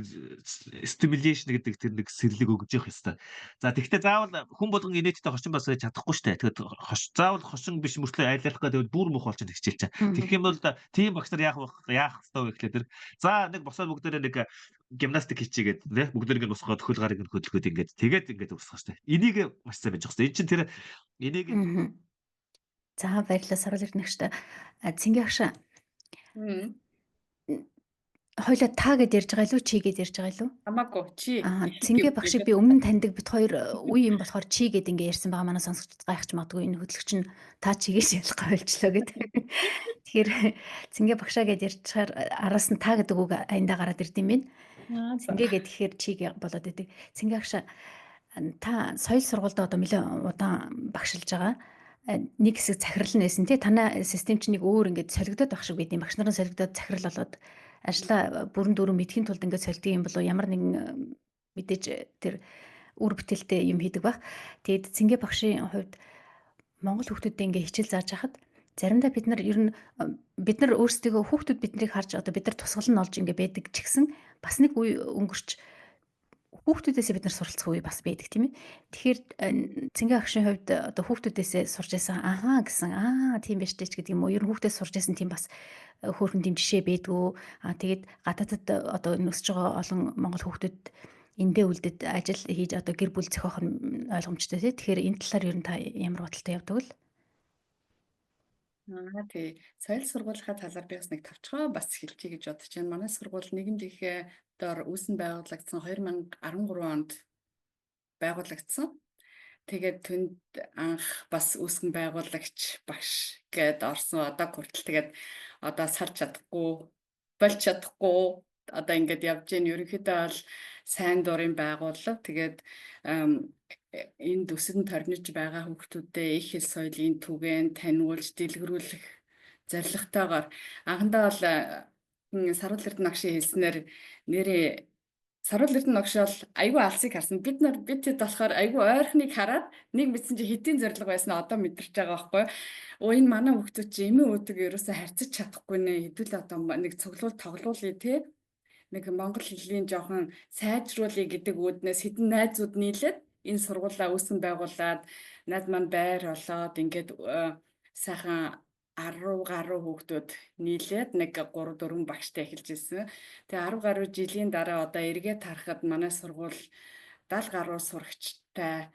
S2: stimulation гэдэг тэр нэг сэрлэг өгж явах ёстой. За тэгвэл заавал хүн болгон инээдтэй хошин бас байж чадахгүй шүү дээ. Тэгэхээр заавал хошин биш мөртлөө айлуулах гэдэг бүр мөх болж хичээл чаа. Тэгэх юм бол тийм багш нар яах ёстой вэ гэхлээр за нэг босоод бүгдээрээ нэг гимнастик хийчигээд тий бүгдээрээ босгоод хөл гарыг нь хөдөлгөөд ингээд урсгах шүү дээ. Энийг маш сайн байж байгаа. Энэ чинь тэр энийг
S1: За баярлалаа Сарул Эрдэнэгчтэй. Цэнгийн агш хоёлаа та гэд ярьж байгаа илүү чи гэд ярьж байгаа илүү?
S3: Хамаагүй чи.
S1: Цэнгээ багшийг би өмнө таньдаг бит хоёр үе юм болохоор чи гэд ингээ ярьсан байгаа манай сонсогч гайхаж магадгүй энэ хөтлөгч нь та чигээс ялгаа ойлчлоо гэд. Тэгэхээр цэнгээ багшаа гэд ярьчихаар араас нь та гэдэг үг аяндаа гараад ирд юм байна. Цэнгээ гэхээр чи болоод идэг. Цэнгээ агш та соёл сургуульд одоо нэлээд удаан багшилж байгаа. Нэг хэсэг захирал нь байсан тий танай систем чинь нэг өөр ингээд солигдоод байх шиг байд юм. Багш нарын солигдоод захирал болоод ажлаа бүрэн дүүрэн мэдхийн тулд ингээд солидөг юм болоо ямар нэгэн мэдээж тэр үр бүтээлтэй юм хийдэг баг. Тэгээд цэнгээ багшийн хувьд Монгол хүүхдүүдэд ингээд хичээл зааж хахад заримдаа бид нар өөрсдөө хүүхдүүд биднийг харж одоо бид нар тусгал нь олж ингээд байдаг ч гэсэн бас нэг үе өнгөрч хүүхдүүдээсээ бид нар суралцах үе бас байдаг тийм ээ. Тэгэхээр цэнгээ агшийн хувьд одоо хүүхдүүдээсээ сурч байсан гэсэн тийм байж тээ ч гэдэг юм уу. Ер нь хүүхдээс сурч байсан тийм бас хөөрхөн тийм жишээ байдгүй. Тэгээд гадаадд одоо нөсөж байгаа олон монгол хүүхдүүд эндээ үлдэд ажил хийж одоо гэр бүл зохиох нь ойлгомжтой тий. Тэгэхээр энэ талаар ер нь та ямар бодолтой явдаг вэ?
S3: Тий. Соёл сургуулийнхаа талаар би бас нэг товчгоо бас хэлчихье гэж бодож байна. Манай сургууль нэгэн дэхээ дор үүсэн байгуулагдсан 2013 онд байгуулагдсан. Тэгээд түнд анх бас үүсгэн байгуулагч багш гээд орсон. Одоо хүртэл тэгээд одоо сарж чадахгүй, болж чадахгүй одоо ингээд явж гин ерөнхийдөө бол сайн дурын байгууллага. Тэгээд энд өсөнд торниж байгаа хүүхдүүдэд их хэл соёлын түгээн таниулж дэлгэрүүлэх зорилготойгоор анхандаа бол Сарул Эрдэнэ хэлснээр нэрээ Сарул Эрдэнэ бол айгүй алсыг харсан. Бид хэд болохоор айгүй ойрхныг хараад нэг мэдсэн чи хэдийн зориг байсан одоо мэдэрч байгаа байхгүй. Энэ манай хүүхдүүд чи эмээ өөдөг ерөөсөө харьцаж чадахгүй нэ. Хэдүүл одоо нэг цуглуул тоглуулъя те. Нэг монгол хэлний жоохон сайжруулъя гэдэг үүднээс хэдэн найзууд нийлээд энэ сургуулаа үүсгэн байгуулад найз маань байр болоод ингээд сайхан 10 гаруй хүүхдүүд нийлээд нэг 3 4 багштай эхэлж ирсэн. Тэгээ 10 гаруй жилийн дараа одоо эргээд харахад манай сургууль 70 гаруй сурагчтай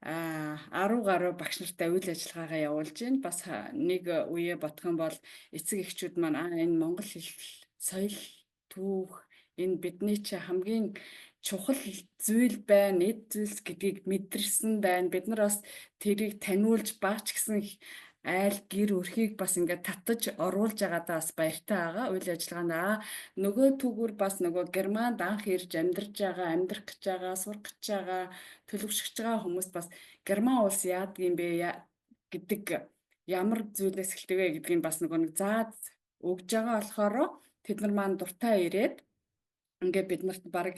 S3: 10 гаруй багш нартай үйл ажиллагаагаа явуулж байна. Бас нэг үе бодох юм бол эцэг эхчүүд маань энэ монгол хэл соёл түүх энэ бидний чи хамгийн чухал зүйл байна, эд зүйлс гэдгийг мэдэрсэн байна. Бид нар бас тэрийг таниулж багч гэсэн айл гэр өрхийг бас ингээд татаж оруулж байгаадаа бас баяртай байгаа. Үйл ажиллагаанд нөгөө түүгээр бас нөгөө Германд анх ирж амьдарч байгаа, амьдрах гэж байгаа, сурах гэж байгаа, төлөвшөж байгаа хүмүүс бас Герман улс яадаг юм бэ гэдэг ямар зүйлээс эхэлдэг вэ гэдгийг бас нөгөө нэг зааж өгж байгаа болохоор тэд нар маань дуртай ирээд ингээд бид нарт баг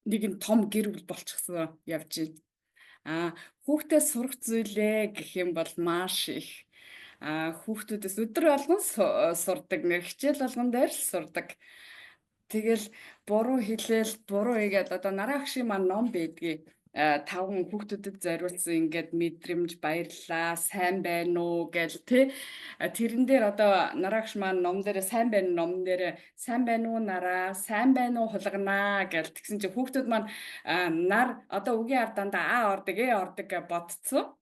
S3: нэг юм том гэр бүл болчихсон явж байна. Хүүхдээ сурах зүйлээ гэх юм бол маш их. Хүүхдүүдээс өдөр болгон сурдаг, хичээл болгон дээр л сурдаг. Тэгэл буруу хэлээл, буруу игээд одоо нараа агшийн маань ном байдгийг таван хүүхдүүдэд зориулсан ингээд мэдрэмж баярлаа, сайн байна уу гэл тэ тэрэн дээр одоо нараа агш маань ном дээр сайн байна ном дээр сайн байна уу нараа, сайн байна уу хулганаа гэл тэгсэн чинь хүүхдүүд маань нар одоо үгийн ард дандаа а ордог, ордог гэж бодцсон.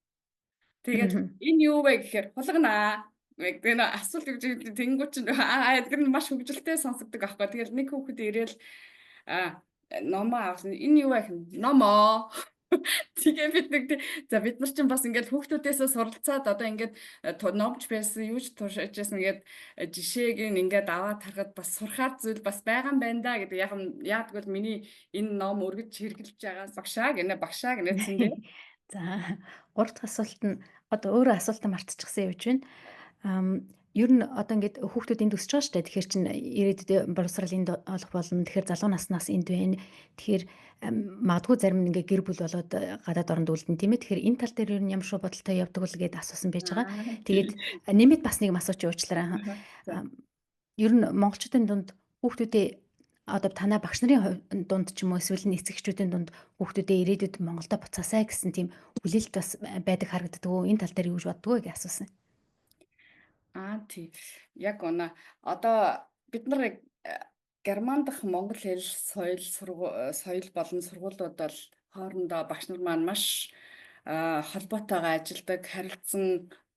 S3: Тэгээд энэ юу вэ гэхээр хулганаа. Тэгээ нөө асуулт гэж тэнгуү чинь эдгээр нь маш хөвгөлтэй сонсогддог аахгүй. Тэгэл нэг хүүхэд ирээл номоо авсан. Энэ юу вэ гэх номоо. Тэгээ бид нэг за бид нар чинь бас ингээд хүүхдүүдээсээ суралцаад одоо ингээд номч байсан юуч туршиж байсан ингээд жишээг ингээд аваад харахад бас сурахаар зүйл бас байгаа юм байна да гэдэг. Яг тэгвэл миний энэ ном өргөж хэрэглэж байгаа багшаа гэнэсэн дээ.
S1: За 3 дахь асуулт нь одоо өөрөө асуултаа мартчихсан явж байна. Ер нь одоо ингээд хүүхдүүд энд өсөж байгаа шүү дээ. Тэгэхээр чин ирээдүйд боловсрал энд олох болно. Тэгэхээр залуу наснаас энд байна. Тэгэхээр магадгүй зарим нь ингээд гэр бүл болоод гадаад оронд үлдэн тийм ээ. Тэгэхээр энэ тал дээр ер нь ямар шүү бодолтой явдаг бол гэдээ асуусан байж байгаа. Тэгээд нэмэт бас нэг асууч уучлаарай. Ер нь монголчуудын дунд хүүхдүүдээ одоо танай багш нарын дунд ч юм уу эсвэл эцэгчүүдийн дунд хүүхдүүдээ ирээдүйд Монголдо буцаасай гэсэн тийм хүлээлт бас байдаг харагддаг. Энэ тал дээр юу гэж боддгоо гэж асуусан.
S3: Тий. Яг оноо. Одоо бид нар Герман дахь монгол хэл соёл болон сургуулиуд бол хоорондоо багш нар маань маш холбоотойгоо ажилдаг, харилцан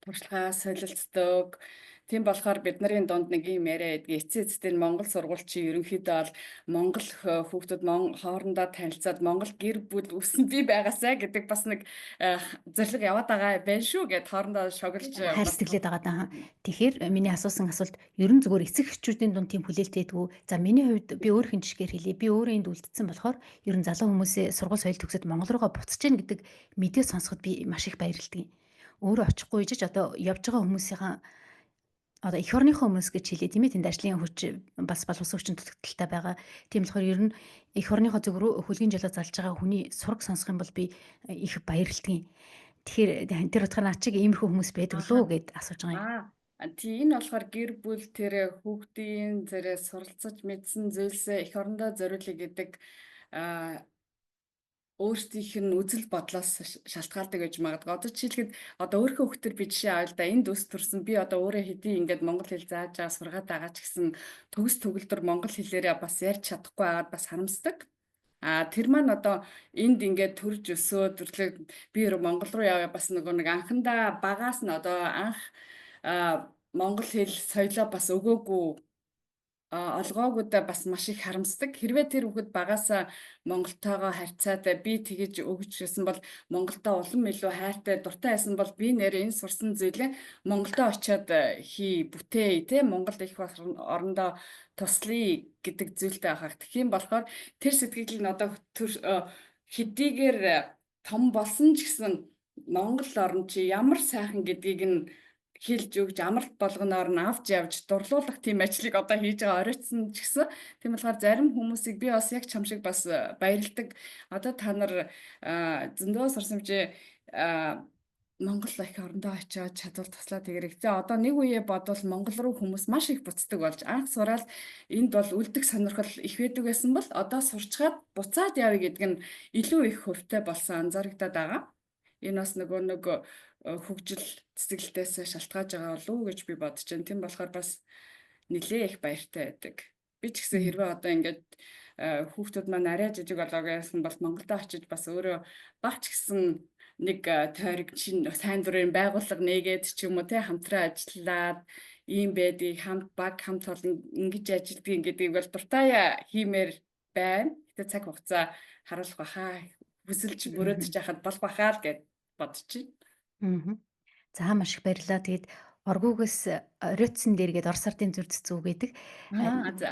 S3: туршлагаа солилцдог. Тийм болохоор бид нарын дунд нэг юм яриа байдгийг эцсийн монгол сургуульчийн ерөнхийдөө бол монгол хүүхдүүд хоорондоо танилцаад монгол гэр бүл үүсэн бий байгаасай гэдэг бас нэг зорилго яваад байгаа байх шүү гэд хоорондоо шоглож
S1: хайрцаглаад байгаа даа. Тэгэхээр миний асуусан асуулт ерөн зүгээр эцэг эхчүүдийн дунд тийм хүлээлт байдгүй. За миний хувьд би өөрийнхөө жишгээр хэлье. Би өөрөө энд үлдсэн болохоор ерөн залуу хүмүүсээ сургууль соёл төгсөд Монгол руугаа буцаж гин гэдэг мэдээ сонсоход би маш их баярлдаг. Өөрөө очихгүй жиж одоо явж байгаа хүмүүсийн одоо эх орныхоо хүмүүс гэж хэлээ тийм ээ, тэнд ажлын хүч бас боловсон хүчин дутагдaltaй байгаа. Тийм болохоор ер нь эх орныхоо зүг рүү хөлгийн жолоо залж байгаа хүний сураг сонсох юм бол би их баярлдаг. Тэгэхээр тэр утгаар наа чиг иймэрхүү хүмүүс байдаг лөө гэд асууж байгаа юм.
S3: Тий, энэ болохоор гэр бүл тэр хүүхдийн зэрэг суралцаж мэдсэн зүйлсээ эх орондоо зориулъя гэдэг өөрсдийнх нь үзэл бодлоос шалтгаалдаг гэж магадгүй. Одоо жишээлхэд одоо өөрийнхөө хүүхдэр би жишээ авъя л да. Энд өс төрсөн би одоо өөрөө хэдий ингээд монгол хэл зааж байгаа сургаад байгаа ч гэсэн төгс төгөлдөр монгол хэлээрээ бас ярьж чадахгүй байгаад бас харамсдаг. Тэр маань одоо энд ингээд төрж өсөөд би Монгол руу яваа бас нэг анхандаа багаас нь одоо анх монгол хэл соёлоо бас өгөөгүй олгоогуудаа бас маш их харамсдаг. Хэрвээ тэр хүүхэд багаасаа Монголтойгоо харьцаатай би тэгэж өгч гэсэн бол Монголтой улам илүү хайртай дуртай байсан бол би нэр энэ сурсан зүйлээ Монголдо очиод бүтээе те Монголд их орондоо туслая гэдэг зүйлтэй байхаг. Тэгхийн болохоор тэр сэтгэл нь одоо хэдийгээр том болсон ч гэсэн Монгол орн чи ямар сайхан гэдгийг нь хэлж өгж амралт болгоноор нь авч явж дурлуулах тийм ажлыг одоо хийж байгаа оройтсон ч гэсэн тийм болохоор зарим хүмүүсийг би бас яг чам шиг бас баярлдаг. Одоо та нар зөндөө сурсамжи Монгол их орондоо очиод чадвар туслаад тэгэрэг. За одоо нэг үе бодвол Монгол руу хүмүүс маш их буцдаг болж анх сураад энд бол үлдэх сонирхол их байдаг байсан бол одоо сурчгаад буцаад явъя гэдэг нь илүү их хөвтэй болсон анзаарэгдаад байгаа. Энэ бас нэг хөгжил цэцгэлтээс шалтгааж байгаа болов уу гэж би бодож байна. Тийм болохоор бас нэлээ их баяртай байдаг. Би ч гэсэн хэрвээ одоо ингээд хүүхдүүд маань арай жижиг болоо гэсэн бол Монголд очиж бас өөрөө багч гэсэн нэг тойрог чинь сайн дурын байгууллага нээгээд ч юм уу те хамтран ажиллаад ийм байдгийг хамт олон ингэж ажилдгийг гэдгийг бол дуртай хиймээр байна. Гэтэ цаг хугацаа харуулах бахаа хүсэлж мөрөөдөж яхад болох бахаа л гэж бодож байна.
S1: За маш их баярлалаа. Тэгээд оргуугаас оройтсон дээр гээд Орос ардын зүрд зүг гэдэг.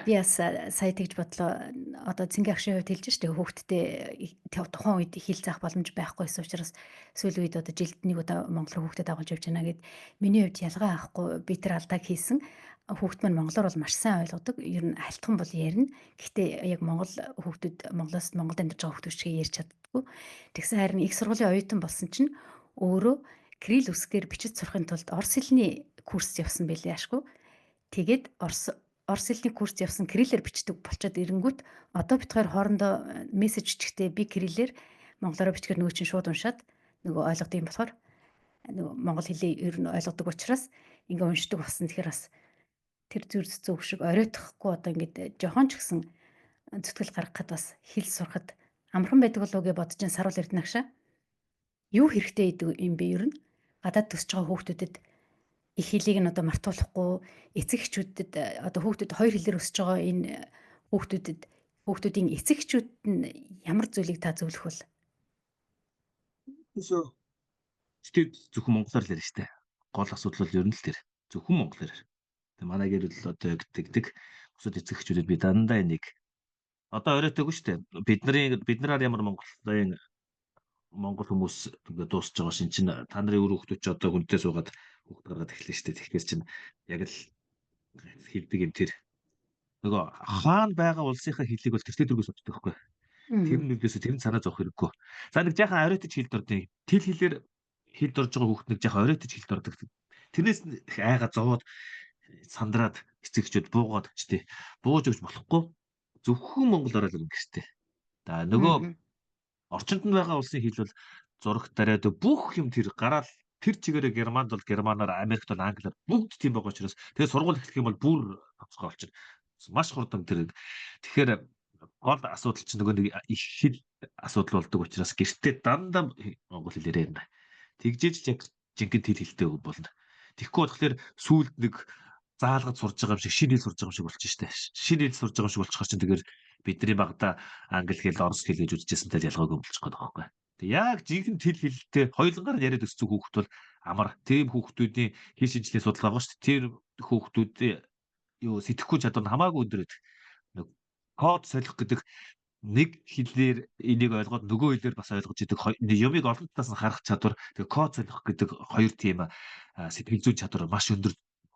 S1: Би бас сая тэгж бодлоо. Одоо Цэнгийн агшийн хувьд хэлж штэ хүүхдтэй тухайн үед хэл заах боломж байхгүйсэн учраас сүүлийн үед одоо жилд нэг удаа Монгол руу хүүхдэд дагуулж явж байна гэд миний хувьд ялгаа авахгүй би тэр алдааг хийсэн. хүүхэд маань монголоор бол маш сайн ойлгодог. Ер нь хальтхан бол ярина. Гэхдээ яг Монголоос Монголд амьдарч байгаа хүүхдүүд шиг ярьж чаддаггүй. Тэгсэн харин их сургуулийн оюутан болсон чинь өөрөө кирилл үсгээр бичиж сурахын тулд орос хэлний курс явсан байлээ ашгүй. Тэгээд орос хэлний курс явсан кириллээр бичдэг болчоод ирэнгүүт одоо бид хоёр хоорондоо мессеж бичгтээ би кириллээр монголоор бичгээр нөгөө чинь шууд уншаад нөгөө ойлгодог юм болохоор нөгөө монгол хэлийг ер нь ойлгодог учраас ингээ уншдаг болсон. Тэгэхээр бас тэр зүр зүг шиг оройтохгүй одоо ингээд жохон ч гэсэн зүтгэл гаргахад бас хэл сурахад амархан байдаг болов уу гэж бодож саруул эрдэнэ агшаа. Юу хэрэгтэй гэдэг юм бэ ер нь? Гадаад төсөж байгаа хүүхдүүдэд их хэлийг нь одоо мартуулахгүй, эцэг эхчүүдэд одоо хүүхдүүд хоёр хэлээр өсөж байгаа энэ хүүхдүүдийн эцэг эхчүүд нь ямар зүйлийг та зөвлөх вэ?
S2: Тэр зөвхөн монголоор л ярина штэ. Гол асуудал бол ер нь л тэр. Зөвхөн монголоор. Тэг манай гэр бүл одоо гэдэг бусад эцэг эхчүүдэд би дандаа энийг одоо оройтойгүй штэ. Биднээр ямар монгол хүмүүс ингээд дуусч байгаа шин чин та нарын өр хүүхдүүд ч одоо хүнтэй суугаад хүүхд гаргаад эхлэв штэ. Тэгэхээр чин яг л хэлдэг юм тэр. Нөгөө хаана байгаа улсынхаа хэлийг бол тэртээ дөрвөөс боддог байхгүй. Тэр нүдээс тэр нь санаа зовох хэрэггүй. За нэг жаахан оройтож хэлд ордыг. Тэл хэлээр хэлд орж байгаа хүүхд нэг жаахан оройтож хэлд ордог. Тэрнээс айгаа зовоод сандраад эцэгчүүд буугаад ч тий. Бууж өгч болохгүй. Зөвхөн монголоор л ингэх штэ. За нөгөө орчинд нь байгаа улсын хэл бол зураг тариад бүх юм тэр гараал тэр чигээрээ германд бол германаар, Америкт бол англиар бүгд тийм байгаа учраас тэгээ сургууль эхлэх юм бол бүр тоцгой болчихно. Маш хурдан тэр. Тэгэхээр гол асуудал чинь нөгөө нэг их хэл асуудал болдог учраас гэртээ дандаа монгол хэлээр ярина. Тэгжээж л яг жинхэнэ хэл хэлтэй болно. Тэгэхгүй болохоор сүүлд нэг заалгад сурж байгаа юм шиг шинэ хэл сурж байгаа юм шиг болчих штэ. Шинэ хэл сурж байгаа юм шиг болчихор чинь тэгэхээр бидний багада англи хэл, орос хэл гэж үзэжсэнтэй ялгаагүй болчих гээд байгаа байхгүй. Тэг яг жинхэнэ хэл хэлтэй хоёулангаар яриад өссөн хүүхд бол амар. Тийм хүүхдүүдийн хэл шинжлэх судалгаа байгаа шүү дээ. Тэр хүүхдүүдийн юу сэтгэхгүй чадвар нь хамаагүй өндөр байдаг. Код солих гэдэг нэг хэлээр энийг ойлгоод нөгөө хэлээр бас ойлгож идэг юмыг олон талаас нь харах чадвар. Тэгээ код солих гэдэг хоёр тийм сэтгэл зүйн чадвар маш өндөр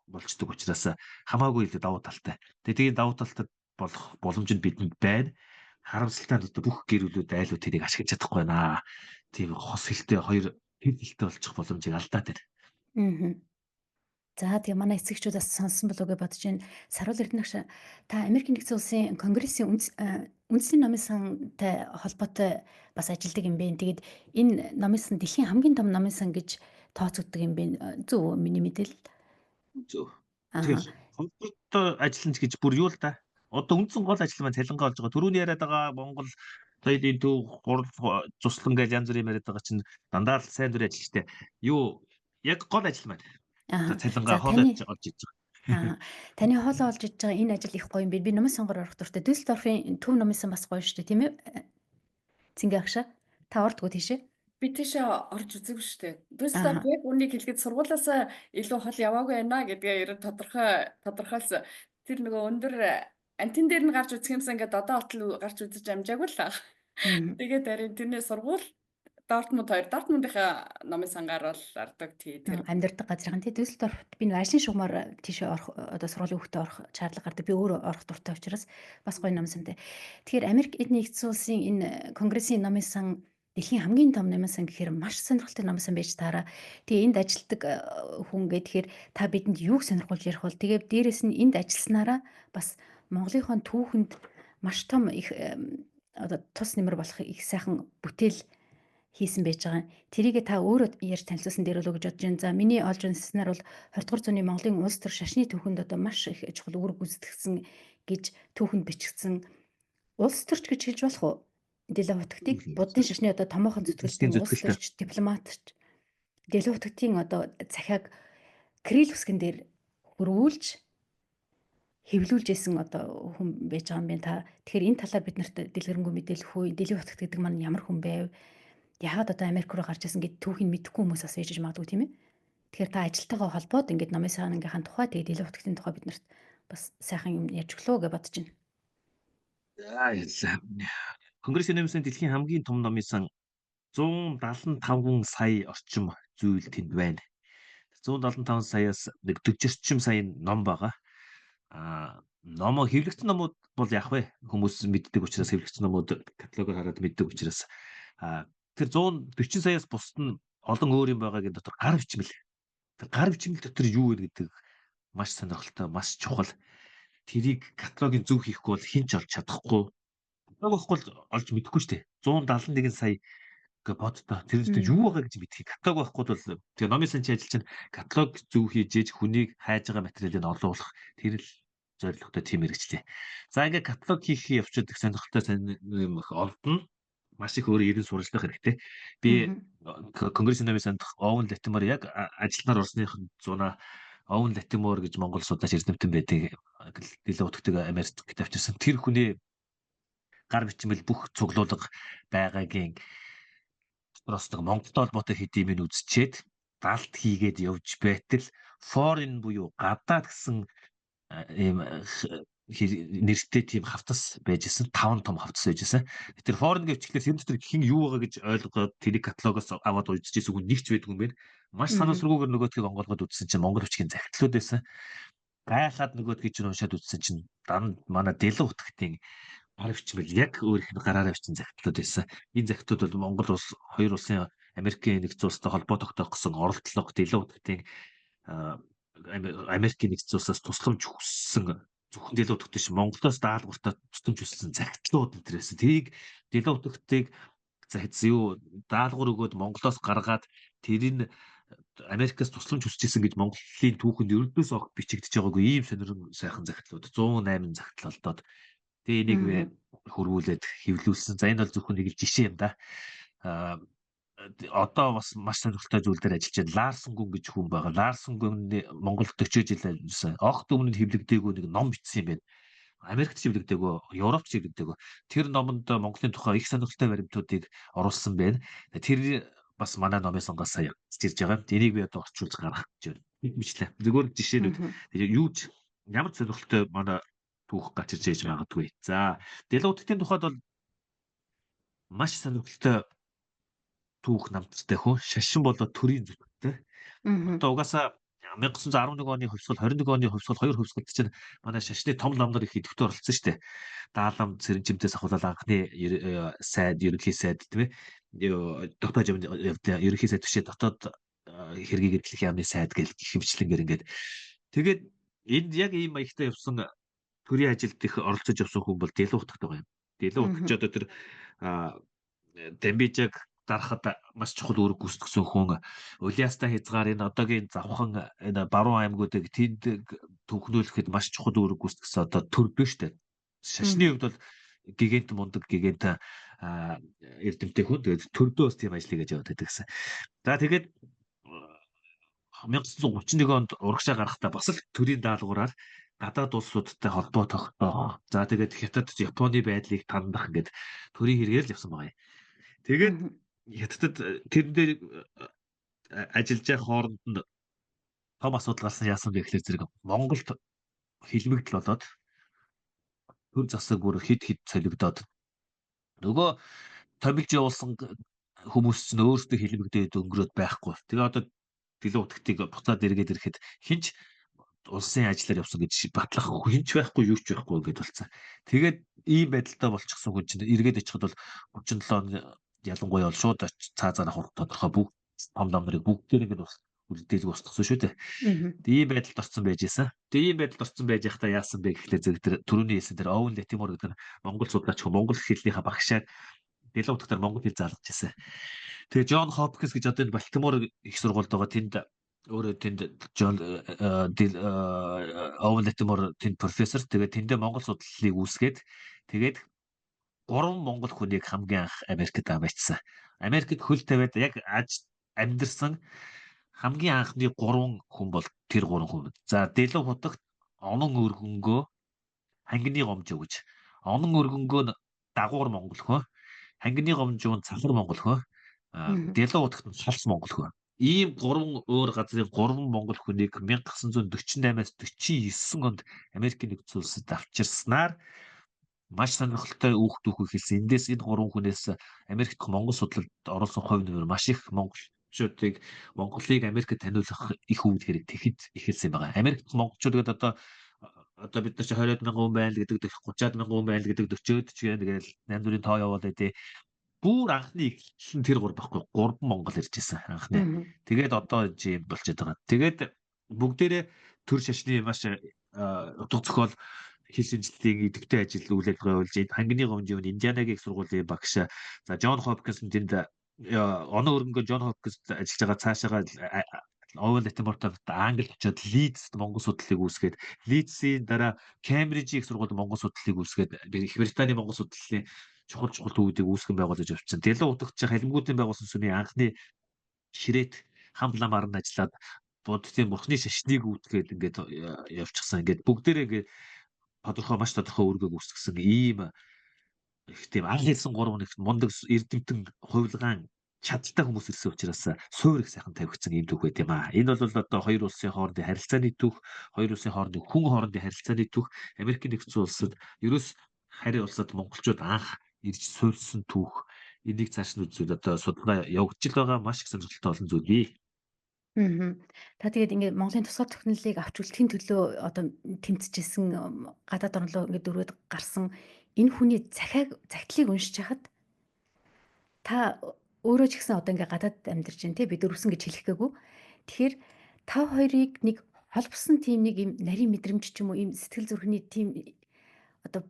S2: болчдөг учраас хамаагүй илүү давуу талтай. Тэгээ давуу талтай болох боломж нь бидэнд байна. Харамсалтай нь бүх гэр бүлүүд айлуу тэрийг ашиглаж чадахгүй байна. Тийм хос хэлтэй хоёр хэл хэлтэй болчих боломжийг алдаад байна.
S1: За тэгээ манай эцэгчүүд бас сонссон болов уу гэж бодож байна. Саруул эрдэнэ агш та Америк нэгдсэн улсын конгрессийн үндэсний номын сантай холбоотой бас ажилладаг юм бэ. Тэгээд энэ номын сан дэлхийн хамгийн том номын сан гэж тооцогддог юм бэ. Зөв миний мэдээлэл.
S2: Зөв. Тэгэхээр холбоотой ажиллана гэж бүр юу л да. Одоо үндсэн гол ажил маань цалингаа болж байгаа. Түрүүний яриад байгаа Монгол соёлын төв, гурал, цуслан гэж янз бүрийн яриад байгаа чинь дандаа л сайн дүр ажиллажтэй. Юу яг гол ажил маань. Цалингаа хоолойж олж иж байгаа.
S1: Таны хоолой олж иж байгаа энэ ажил их гоё юм бэ. Би номын сонгоор орох дуртай. Düsseldorf-ын төв номын сан бас гоё шүү дээ, тийм ээ? Цэнгэг агшаа. Та ордгоо тийшээ.
S3: Би тийшээ орж үзээгүй шүү дээ. Düsseldorf яг үнийг хэлэхэд сургуулиас илүү хол яваагүй байна гэдгээ ерөн тодорхойлсон. Тэр нөгөө өндөр антен дээр нь гарч үзэх юмсан ингээд одоо хотл гарч үзэж амжаагүй л. Тэгээд харин тэрний сургууль Дортмундынхаа номын сангаар бол ордог тий.
S1: Амьдардаг газрын тий Düsseldorf-т би нэг ажлын шугамаар тийшээ орох одоо сургуулийн хүүхдээ орох шаардлага гардаг. Би өөрөө орох дуртай учраас бас гоё номын сантай. Тэгэхээр Америк эдний нэгдсэн улсын энэ конгрессийн номын сан дэлхийн хамгийн том номын сан гэхээр маш сонирхолтой номын сан байж таараа. Тэгээ энд ажилтдаг хүн гэхээр та бидэнд юуг сонирхуулж ярих бол тэгээ дээрэс нь энд ажилласнараа бас Монголынхон түүхэнд маш том их одоо тус нэмэр болох их сайхан бүтээл хийсэн байж байгаа. Тэрийгээ та өөрөө ярьж танилцуулсан дээр л гэж бодож байна. За миний олж унснаар бол 20 дугаар зууны Монголын улс төр шашны түүхэнд одоо маш их чухал үүрэг гүйцэтгэсэн гэж түүхэнд бичигдсэн. Улс төрч гэж хэлж болох уу? Дэлгэн утгатыг буддын шашны одоо томоохон зүтгэлтийн улс төрч, дипломатч дэлгэн утгатын одоо захиаг кирилл үсгэн дээр хөрвүүлж хэвлүүлж исэн одоо хүн байж байгаа юм байна та. Тэгэхээр энэ талаар бид нарт дэлгэрэнгүй мэдээлэх үү? Дэлгэн утгат гэдэг маань ямар хүн байв? Яагаад одоо Америк руу гарч ирсэн гэд түүхийг мэдэхгүй хүмүүс бас ээж магадгүй тийм ээ. Тэгэхээр та ажилтайгаа холбоод ингээд номын сангийнхаа тухай тэгээд дэлгэн утгатын тухай бид нарт бас сайхан юм ярьж өглөө гэж бодож
S2: байна. Конгрессийн номын сан дэлхийн хамгийн том номын сан 175 сая орчим зүйл тэнд байна. 175 саяас нэг 40 орчим сая ном байгаа. Ном хэвлэгдсэн номууд бол яах вэ? Хүмүүс мэддэг учраас хэвлэгдсэн номууд каталогоор хараад мэддэг учраас тэр 140 саяас бусд нь олон өөр юм байгаагийн дотор гар бичмэл. Тэр гар бичмэл дотор юу вэ гэдэг маш сонирхолтой, маш чухал. Тэрийг каталогийн зөв хийхгүй бол хэн ч олж чадахгүй. Каталог байхгүй бол олж мэдэхгүй шүү дээ. 171 сая гэ боддоо тэр юу байгаа гэж мэдхий. Каталог байхгүй бол тэгээ номын санчи ажил чинь каталог зөв хийж ээж хүнийг хайж байгаа материалыг олуулах тэр л зорилготой тим хэрэгчлээ. За ингээ каталог хийх явцад их сонирхолтой юм олдно. Маш их өөр ирэн суралцах хэрэгтэй. Би Конгрессийн номын санд Овен Латимор яг ажилтнаар орсных зуна Овен Латимор гэж Монгол судлаач эрдэмтэн байдаг. Дэлгэр утгадаг Америкт авчирсан. Тэр хүний гар бичмэл бүх цуглуулга байгаагийн доторос нэг Монголтой холбоотой хэдийн минь үзчихэд далд хийгээд явж байтал foreign буюу гадаад гэсэн ийм нэртэй тийм хавтас байжсэн 5 том хавтас байжсэн. Тэр foreign гэвчлээс энэ дотор хин юу байгаа гэж ойлгоод тэрийг каталогоос аваад үзчихсэн хүн нэгч байдгүй юм байна. Маш санаасргүйгээр нөгөөдгийг онгоолгоод үзсэн чинь Монгол бичгийн захидлууд байсан. Гайхаад нөгөөдгийг чинь уншаад үзсэн чинь данд манай дэлгэр утгтын гар бичмэл яг өөр их гараараа бичсэн захидлууд байсан. Энэ захидлууд бол Монгол улс хоёр улсын Америкийн нэгдсэн улстай холбоо тогтоох гэсэн оролдлого дэлгэр утгтын Америкийн нэгдсэн улсаас тусламж хүссэн зөвхөн дэлгэр утгатч Монголоос даалгавартаа тусламж хүссэн захидлууд өдрөөс тэрийг дэлгэр утгатыг юу даалгавар өгөөд Монголоос гаргаад тэрийг Америкаас тусламж хүсчихсэн гэж Монголын түүхэнд ердөөс огт бичигдэж байгаагүй ийм сонирхол сайхан захидлууд 108 захидал олдоод тэгээ энийг хөрвүүлээд хэвлүүлсэн. За энэ бол зөвхөн нэг л жишээ юм да. Одоо бас маш сонирхолтой зүйл дээр ажиллаж байна. Ларсон гүн гэж хүн байгаа. Ларсон гүн Монголд 40 жил ажилласан. Огт өмнө хэвлэгдээгүй нэг ном бичсэн юм байна. Америкт хэвлэгдээгүй, Европт хэвлэгдээгүй. Тэр номонд Монголын тухай их сонирхолтой баримтуудыг оруулсан байна. Тэр бас манай номын сонгоос сая ирж байгаа. Энийг би одоо орчуулж гаргах гэж байна. Бичлээ. Зөвхөн жишээнүүд. Юу ч ямар сонирхолтой манай түүх гарч ирж магадгүй. За, дэлгэр утгын тухайд бол маш сонирхолтой түүх намттай хүн шашин болоод төрийн зүтгэвтэй. Одоо угаасаа 1911 оны хувьсгал 21 оны хувьсгал хоёр хувьсгалд чинь манай шашны том ламдар их идэвхтэй оролцсон шүү дээ. Даалам Цэрэнчимтээс ахуулаад анхны сайд ерөнхий сайд тийм ээ. Дотоод явдлын ерөнхий сайд бишээ дотоод хэргийг эдлэх яамны сайд гэх хэмжлэнгээр ингээд. Тэгээд энд яг ийм маягтай явсан төрийн ажилд их оролцож явсан хүн бол дэлгэр утгатай байгаа юм. Дэлгэр утгач одоо тэр Дамбижаг дарахад маш чухал үүрэг гүйцэтгэсэн хүн Улиастай хязгаар энэ одоогийн завхан энэ баруун аймагуудыг тэнд төвхнүүлэхэд маш чухал үүрэг гүйцэтгсэн одоо төрдөө штэ. Шашны хувьд бол гигантен мундаг гигантен эрдэмтэй хүн тэгээд төрдөө бас тийм ажлыг хийж яваад байдаг гэсэн. За тэгээд 1931 онд урагшаа гарахдаа бас л төрийн даалгавраар гадаад улсуудтай холбоо тогтоох. За тэгээд Хятад Японы байдлыг тандах ингээд төрийн хэрэгээр л явсан байгаа юм. Тэгээд Хятадд тэрэн дээр ажиллаж байгаа хооронд нь том асуудал гарсан яасан бэ гэхлээр зэрэг Монголд хилмигдэл болоод төр засаг бүр хид солигдоод нөгөө томилж явуулсан хүмүүс ч өөрсдөө хилмигдээд өнгөрөөд байхгүй. Тэгээ одоо дэлгэр утгтыг буцаад эргээд ирэхэд хинч улсын ажиллаар явсан гэж батлах хинч байхгүй юу ч байхгүй гэдээ болцсон. Тэгээд ийм байдалтай болчихсон хүн чинь эргээд очиход бол 37 он ялангуяа бол шууд цаазаараа хурд тодорхой бүх том намрыг бүгдээр ингэ үлдээлг устгасан шүү дээ. Ийм байдалд орсон байж исэн. Тэгээ ийм байдалд орсон байж байхдаа яасан бэ гэхлээр зэрэг тэр түрүүний хэлсэн тэр Овен Латимор гэдэг Монгол судлаач Монгол хэлнийхээ багшаар дэлгэр утгаар монгол хэл заалгаж ирсэн. Тэгээ Джон Хопкинс гэж одоо энэ Балтимор их сургуульд байгаа тэнд өөрөө тэнд Овен Латимор тэнд профессор тэгээ тэндээ монгол судлалыг үүсгээд тэгээд 3 монгол хүнийг хамгийн анх Америкт аваачсан. Америкт хөл тавиад яг амьдэрсэн хамгийн анхны 3 хүн бол тэр 3 хүн. За дэлгэр хутагт онон өргөнгөө хангины гомжоо гэж. Онон өргөнгөө нь дагуур монгол хөө. Хангины гомжоо нь цахар монгол хөө. Дэлгэр хутагт нь салс монгол хөө. Ийм 3 өөр газрын 3 монгол хүнийг 1948-аас 49 онд Америкийн нэгдсэн улсад авчирснаар маш сонирхолтой үүх дүүх хэлсэн. Эндээс энэ 3 хүнээс Америкт монгол судлалд оруулсан хувь нэмэр маш их монголчуудыг Монголыг Америкт таниулах их үүд хэрэг тэгэхэд ихэлсэн байгаа. Америкт монголчууд гэдэг одоо одоо бид нар чи 20-од мянган хүн байна л гэдэг 30-аад мянган хүн байна л гэдэг 40-од ч гээл янз бүрийн тоо явуулаа тий. Бүр анхны ихлэн тэр 3 байхгүй 3 Монгол ирж байсан анхны. Тэгээд одоо жим болчиход байгаа. Тэгээд бүгдээрээ төр шашны маш утга зохиол хэл шинжилтийн идэвхтэй ажил үйл ажиллагаа явуулж байна. Хангины гомжийн Индианагийн сургуулийн багш за Джон Хопкинс тэнд оноо өргөнгөө Джон Хопкинс ажиллаж байгаа цаашаага Овел Латимортод Англи очиод Лидс Монгол судлалыг үүсгээд Лидсийн дараа Кембрижийн сургуульд Монгол судлалыг үүсгээд Их Британий Монгол судлалын чухал төвүүдийг үүсгэн байгуулж явуулсан. Дэлгэн утгач халимгуудын байгуулсан сүмийн анхны ширээт хамлам арна ажиллаад буддын бурхны шашныг үүдгээд ингээд явчихсан. Ингээд бүгдээрээ ингээд маш тодорхой үүргийг үүсгэсэн ийм их тийм анх хэлсэн 3 нэг мундаг эрдэмтэн хувилгаан чадaltaй хүмүүс ирсэн учраас суур их сайхан тавигдсан ийм түүх байт юм аа. Энэ бол одоо хоёр улсын хоорондын харилцааны түүх, хоёр улсын хоорондын хүн хоорондын харилцааны түүх, Америкийн нэгдсэн улсад ерөөс харийн улсад монголчууд анх ирж суурьсан түүх. Энийг цааш нь үзвэл одоо судалгаа явагдаж байгаа маш их сонирхолтой олон зүйл бий.
S1: Та тэгээд ингээд Монголын тусгай технологиг авч үлдэхийн төлөө одоо тэмцэжсэн гадаад орн руу ингээд дөрөөд гарсан энэ хүний загтлыг уншиж хахад та өөрөө ч гэсэн одоо ингээд гадаад амьдарч байна тий бид өрсөн гэж хэлэх гээгүй. Тэгэхээр та хоёрыг нэг холбосон тийм нэг юм нарийн мэдрэмж ч юм уу ийм сэтгэл зүрхний тийм одоо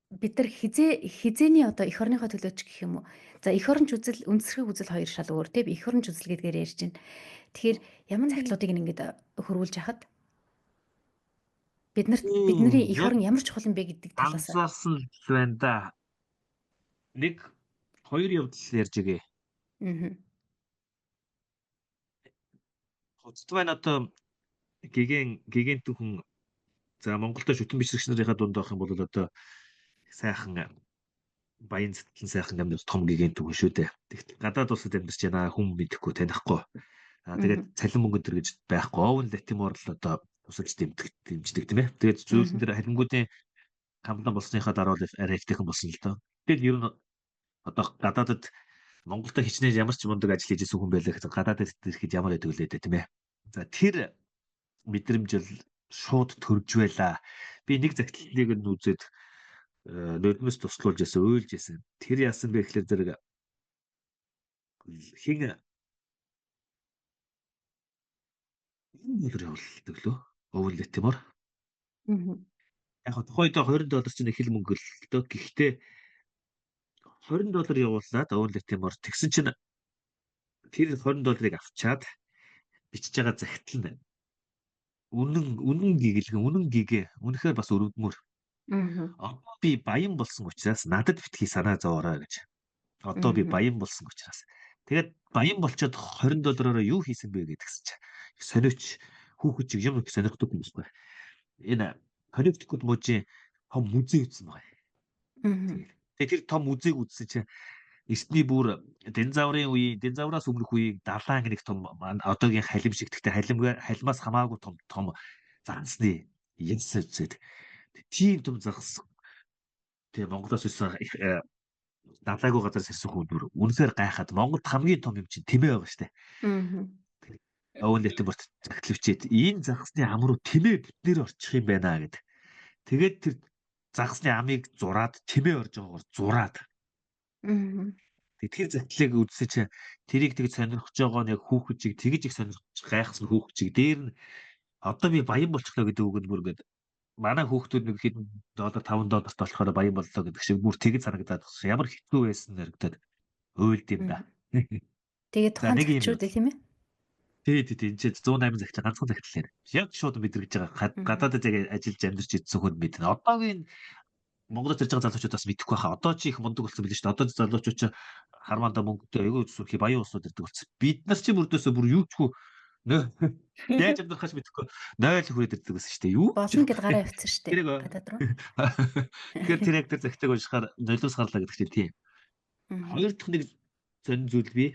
S1: бид нар хизээний одоо эх орныхоо төлөөч гэх юм уу. За эх оронч үзэл үндэсрэх үзэл хоёр шал өөр тий эх оронч үзэл гэдгээр ярьж байна. Тэгэхээр ямар цагтлуудыг ингээд хөрвүүлж яхад бидний эх орн ямар чухал юм бэ гэдэг талаас
S2: анзаарсан л байна да. Нэг хоёр явдал ярьж игээ. Хоцтвайн одоо гиген түүхэн за Монголд шүтэн бичрэгч нарынхаа дунд байх юм бол одоо сайхан баян сэтгэлэн сайхан амьд том гиген түүхэн шүү дээ. Тэгт гадаад улсад амьдарч байна хүн мэдэхгүй танихгүй. Тэгээд цалин мөнгө төр гэж байхгүй. Овен Латимор л одоо тусалж дэмждэг тийм ээ. Тэгээд зүйлсэн дээр халимгуудын хамлан болсныхаа дараа л арай ихтэйхэн болсон л доо. Тэгэл ер нь одоо гадаадд Монголд хичнээн ямар ч мундаг ажил хийжсэн хүн байлаа гэхэд гадаадд ирэхэд ямар байдаг лээ дээ тийм ээ. За тэр мэдрэмж л шууд төрж байла. Би нэг загтлыг нь үзээд нулимс туслуулж ясан, уйлж ясан. Тэр яасан бэ гэхээр зэрэг хин $20 явуулдаг лөө. Овен Латимор. Яг тухайд $20 чинь их л мөнгө л дөө. Гэхдээ $20 явуулаад Овен Латимор тэгсэн чинь тэр $20 авчаад бичиж байгаа загтал нь үнэн гигээ үнэхээр бас өрөвдмөр. Одоо би баян болсон учраас надад битгий санаа зовоорой гэж. Одоо би баян болсон учраас. Тэгээд баян болчоод $20-ороо юу хийсэн бэ гэдгсэн чинь сониуч хүүхэд чиг юм сонирхдаг юм байна. Энэ Connecticut мужийн том музей үзсэн байгаа. Тэгээд тэр том музейг үзсэн чинь эртний бүр динозавраас өмнөх үеийн далайн нэг том одоогийн халим шиг гэхдээ халимаас хамаагүй том загсны янс үзээд тийм том загс тэгээ Монголоос ирсэн далайгүй газараас ирсэн хүмүүс үнэхээр гайхаад Монголд хамгийн том юм чинь тэмээ байгаа штэ. Овен Латиморт загтливчээд энэ загсны ам руу тэмээ бүтнээр орчих юм байна гэд. Тэгээд тэр загсны амыг зураад тэмээ орж байгаагаар зураад. Тэр загтлыг үзсэж тэрийг тэг сонирхож байгаа нь яг хүүхэд чиг тэгж их сонирхож гайхсан хүүхэд чиг дээр нь одоо би баян болчихлоо гэдэг үг нь бүр ингээд манай хүүхдүүд нэг хэд $5 болохоор баян боллоо гэдэг шиг бүр тэгж санагдаад байна. Ямар хэцүү байсан нэрэгдээд уйлд юм да.
S1: Тэгээд тухайн загчууд тийм ээ.
S2: Тэгээд энэ 108 загч ганцхан загтал нэр. Яг шууд мэдрэгж байгаа. Гадаадд яг ажиллаж амьдарч идсэн хүн мэднэ. Одоогийн Монголд ирж байгаа залуучууд бас мэдэхгүй хаа. Одоо чи их мундаг болсон билээ шүү дээ. Одоо залуучууд ч хармаанда мөнгөтэй айгүй зүрхий баян улсууд ирдэг болсон. Бид нар чи мөрдөөсөө бүр юучгүй яаж амьдрахаш мэдэхгүй 0 хүрээд ирдэг байсан шүү дээ. Юу?
S1: Болно гэд гараа явцсан шүү дээ. Гадаад руу.
S2: Тэгэхээр тэр яг тэр загтыг уншихаар нулимс гарлаа гэдэг чинь тийм. Хоёр дахь нэг зөн зүйл бий.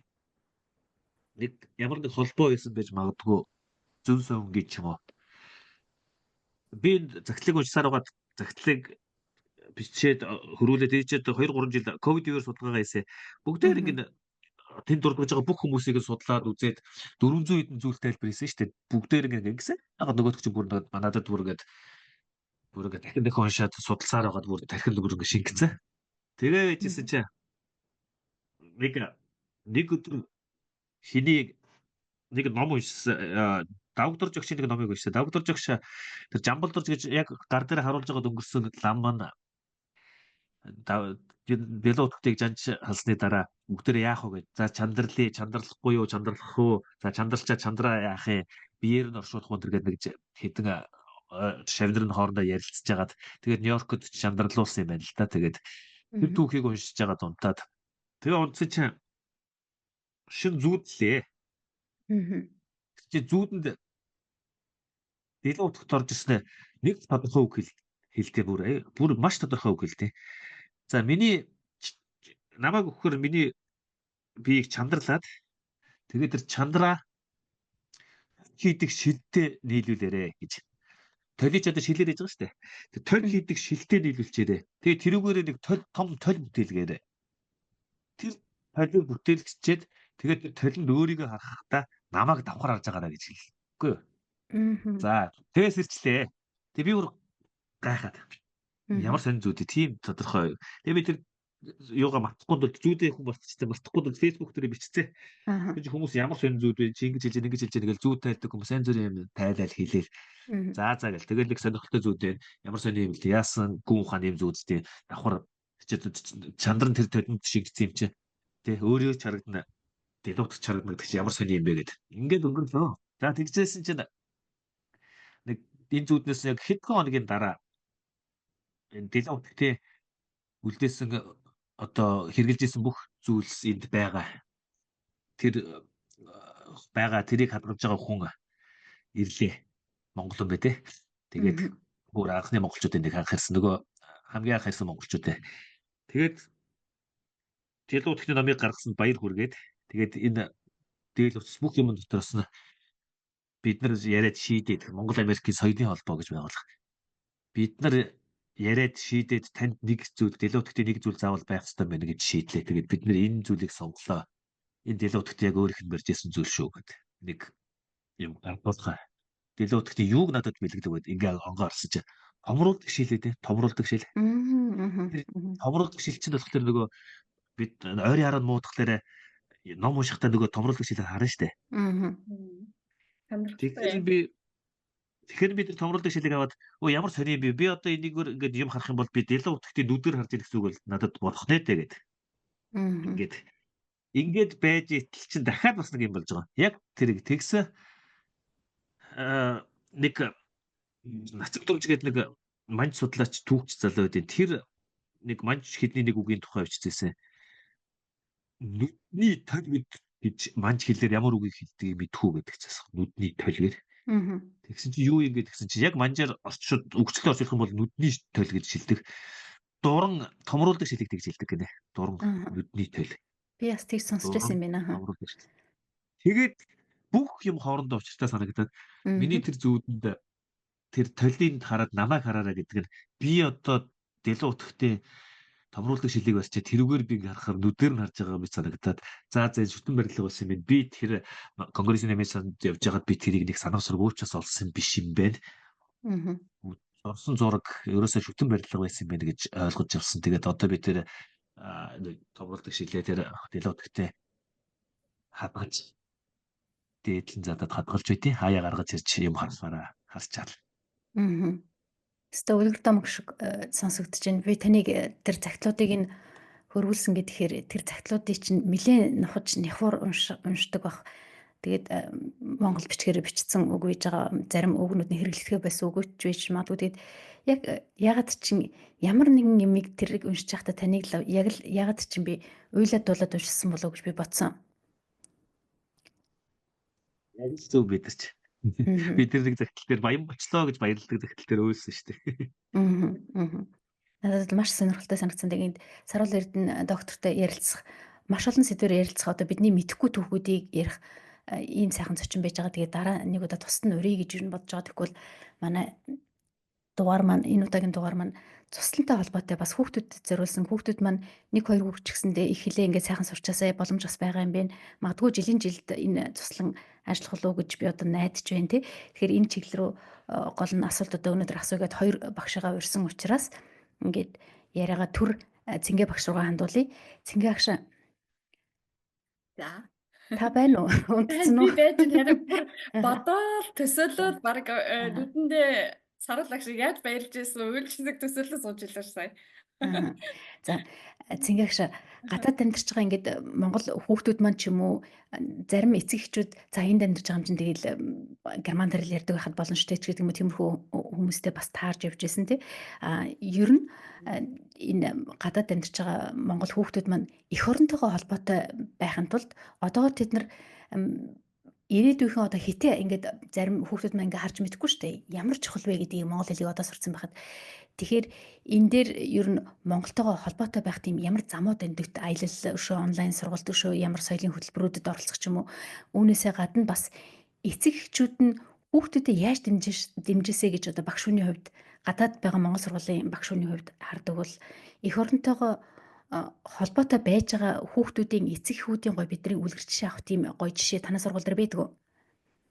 S2: Нэг ямар нэг холбоо байсан байж магадгүй зөв сөн гэж юм уу. Би загтлыг уншсаар байгаа загтлыг бичээд хөрвүүлээд ирчээд 2-3 жил ковид үеэр судалгаагаа хийсэн. Бүгдээр ингэ тэнд дурдж байгаа бүх хүмүүсийг судлаад үзээд 400 хэдэн зүйл тайлбарласан шүү дээ. Бүгдээр ингэсэн. Яг нөгөөдөг чинь бүр надад бүр ингээд дахин дахин уншаад судалсаар байгаад бүр тархин бүр ингээд шингэсэн. Тэгээ байжсэн чинь нэг өдөр хиний нэг ном уншсан. Давгдор жогчийн нэг номыг уншсан. Давгдор жогч тэр Жамбалдорж гэж яг гар дээр харуулж байгаа өнгөрсөн лам маань Бело утгыг жанж халсны дараа бүгдээ яах вэ гэж. За чандралахгүй юу, чандралах уу? За чандралчаа чандраа яах юм? Биеэр нь оршуулах уу гэдэг нэг хэдэн шавнар нь хоорондоо ярилцж байгаад тэгээд Нью-Йоркод чандралуулсан юм байна л да. Тэгээд тэр түүхийг уншиж байгаа дунтаад тэгээ унтсан чинь шин зүүдлээ. Чи зүүдэнд Бело утгад орж ирснээр нэг тодорхой үг хэлтэй бүр маш тодорхой үг хэлтэй. За намайг өгөхөр миний биеийг чандарлаад тэгээд тэр чандраа хийдэг шилдэ нийлүүлээрэ гэж. Толич одоо шилээр хийж байгаа шүү дээ. Тэр толь хийдэг шилдэ нийлүүлчээрэ. Тэгээд тэрүүгээр нэг том толь бүтээлгээрэ. Тэр толийг бүтээлгчээд тэгээд тэр толинд өөрийгөө харахтаа намайг давхар харж байгаараа гэж хэлэхгүй юу? За тэгээс ирчлээ. Тэг би бүр гайхаад. Ямар сонир зүйтэй тийм тодорхой. Тэгээ би тэр юугаа мартахгүй бол зүйдээ хүн мартахгүй бол фэйсбુક дээр бичсэн. Тэгж хүмүүс ямар сонир зүйд вэ? Чи ингэж хэлж ингээл зүүд тайлдаг хүмүүс сайн зүрийн юм тайлал хийлээл. За гэл тэгэл нэг сонирхолтой зүүд вэ? Ямар сонир юм бэ? Яасан гүн ухааны юм зүүдтэй давхар чандар нь тэр толинд шигдсэн юм чи. Тэ өөрөө чарагдана. Дэлгүүрт чарагдана гэдэг чи ямар сонир юм бэ гэд. Ингээд өнгөрлөө. За тэгжсэн чинь нэг энэ зүүднээс яг хэдхэн хоногийн дараа энэ дэлгүүртээ үлдээсэн одоо хэрэгжилжсэн бүх зүйлс энд байгаа. Тэрийг хадгалж байгаа хүн ирлээ. Монголон бэ те. Тэгээд бүр анхны монголчуудын нэг анх ирсэн нөгөө хамгийн анх ирсэн монголчууд. Тэгээд дэлгүүртний номыг гаргасан баяр хүргээд тэгээд энэ дээл утас бүх юм дотроос нь бид нар яриад шийдээд Монгол Америкийн соёлын холбоо гэж байгуулах. Бид нар яриад шийдээд танд нэг зүйл дэлгүүртний нэг зүйл заавал байх ёстой байна гэж шийдлээ. Тэгээд бид нэр энэ зүйлийг сонголоо. Энэ дэлгүүртний яг өөрийнх нь барьж ирсэн зүйл шүү гэдэг. Нэг юм гаргуулгаа. Дэлгүүртний юуг надад бэлгэлдэг байд ингээ хонгоо орсон чи томруулдаг шилээ те. Томруулдаг шил. Томруулдаг шил чинь болохоор нөгөө бид ойрын хараа муудахлаарэ ном уншихтаа нөгөө томруулдаг шилээр харна штэ. Тэгэхээр би тэр томруулдаг шилийг аваад ямар сони юм бэ? Би одоо энийгээр ингээд юм харах юм бол би дэлгүүр утгтээ нүдээр харж ирэх гэсэн үг бол надад болох нэ тэгээд. Ингээд байж итэл чинь дахиад бас нэг юм болж байгаа. Яг тэрийг тэгсэн нэг нацаг дурж гэдэг нэг манж судлаач түүхч залуу байдیں۔ Тэр нэг манж хэдний нэг үгийн тухай бичсэн. Нүдний толь гэж манж хэлээр ямар үгийг хэлдгийг мэдхүү гэдэг чээс. Нүдний толь. Тэгсэн чи юу юм гэдгсэн чи яг манжаар орчууд өгчлөө орчуулах юм бол нүдний толь гэж шилдэг. Дуран томруулдаг шилийг тэгж шилдэг гинэ. Дуран нүдний толь.
S1: Би бас тийг сонсч байсан юм байна.
S2: Тэгээд бүх юм хоорондоо учиртай санагдаад миний тэр зүүдэнд тэр толийг хараад намайг хараараа гэдэг нь би одоо дэлгүүр утгтээ томруулдаг шилийг басч тэрүүгээр би харахаар нүдээр нь харж байгаа мэт санагдаад за шүтэн барилга болсон юм байна. Би тэр конгрессийн нэмэсэнд явж байгаад би тэрийг нэг санаасргуучаас олсон биш юм байна. Орсон зураг ерөөсөө шүтэн барилга байсан юм байна гэж ойлгож явсан. Тэгээд одоо би тэр томруулдаг шилээ тэр дэлгүүртээ хадгалж дээдлэн задад хадгалж байдیں۔ Хаяа гаргаж ирж юм харсараа харчаал.
S1: Өстө үлгэрдэмг шиг сонсогдож байна. Би таныг тэр цагтлуудыг нь хөрвүүлсэн гэхээр тэр цагтлуудыг чинь нэлээд нухаж нэхвар уншдаг бах. Тэгээд монгол бичгээр бичсэн үг үйж байгаа зарим үгнүүдний хэрэглэхээ байсан үгүйч байж магадгүй. Тэгээд яг ягаад чинь ямар нэгэн юмыг тэрийг уншиж байхдаа таныг яг л ягаад чинь би уйлаад дуулаад уншсан болов уу гэж би бодсон.
S2: Яг зөв бидэрч. Би тэр нэг загтал дээр баян бочлоо гэж баярлдаг загтал дээр өөлсөн шүү дээ.
S1: Надад маш сонирхолтой санагдсан. Тэгээд Саруул Эрдэнэ доктортой ярилцах маш олон сэдвээр ярилцах одоо бидний мэдэхгүй түүхүүдийг ярих ийм сайхан зочин байж байгаа. Тэгээд дараа нэг удаа тусад нь урья гэж юу бодож байгаа. Тэгвэл манай дугаар маань энэ удаагийн дугаар маань цуслантай холбоотой бас хүүхдүүдэд зориулсан хүүхдүүд маань 1 2 хүүхд ч гэсэндээ их хэлээ ингээд сайхан сурчаасаа боломж бас байгаа юм байна. Магадгүй жилийн жилд энэ цуслан ажиллах болов уу гэж би одоо найдаж байна тий. Тэгэхээр энэ чиглэл рүү гол нь асуулт одоо өнөөдөр асуугээд 2 багшигаа урьсан учраас ингээд яриагаа төр Цэнгэ багш руугаа хандуулъя. Цэнгэ багш
S3: За.
S1: та байна уу? Унтсан уу?
S3: Би байж харин бүр бодоод төсөөлөөд баг нүдэндээ саруулаг шиг яаж баярлж байсан үйлчлэг төсөөлөө сууж илэр сая.
S1: За Цэнгэ багш гадаад амьдарч байгаа ингээд Монгол хүүхдүүд маань ч юм уу зарим эцэг эхчүүд за энд амьдарч байгаа юм чинь тэгэл герман дээр л ярьдаг байхад боломжтой ч гэдэг юм уу тиймэрхүү хүмүүстэй бас таарж явж байсан тий. Ер нь энэ гадаад амьдарч байгаа Монгол хүүхдүүд маань эх оронтойгоо холбоотой байхын тулд одоо тэд нар ирээдүйнхээ одоо хитэ ингээд зарим хүүхдүүд маань ингээд харж мэдэхгүй шүү дээ. Ямар чухал вэ гэдгийг монгол хэлийг одоо сурцсан байхад тэгэхээр энэ дээр ер нь Монголтойгоо холбоотой байх тийм ямар замууд эндэгт аялал өшөө онлайн сургалт өшөө ямар соёлын хөтөлбөрүүдэд оролцох ч юм уу үүнээсээ гадна бас эцэг эхчүүд нь хүүхдүүдэд яаж дэмжисэ гэж одоо багш хүний хувьд гадаад байгаа Монгол сургуулийн багш хүний хувьд хардаг бол эх оронтойгоо холбоотой байж байгаа хүүхдүүдийн эцэг эхүүдийн гой бидний үлгэр жишээ авах тийм гой жишээ танай сургууль дээр байдаг уу?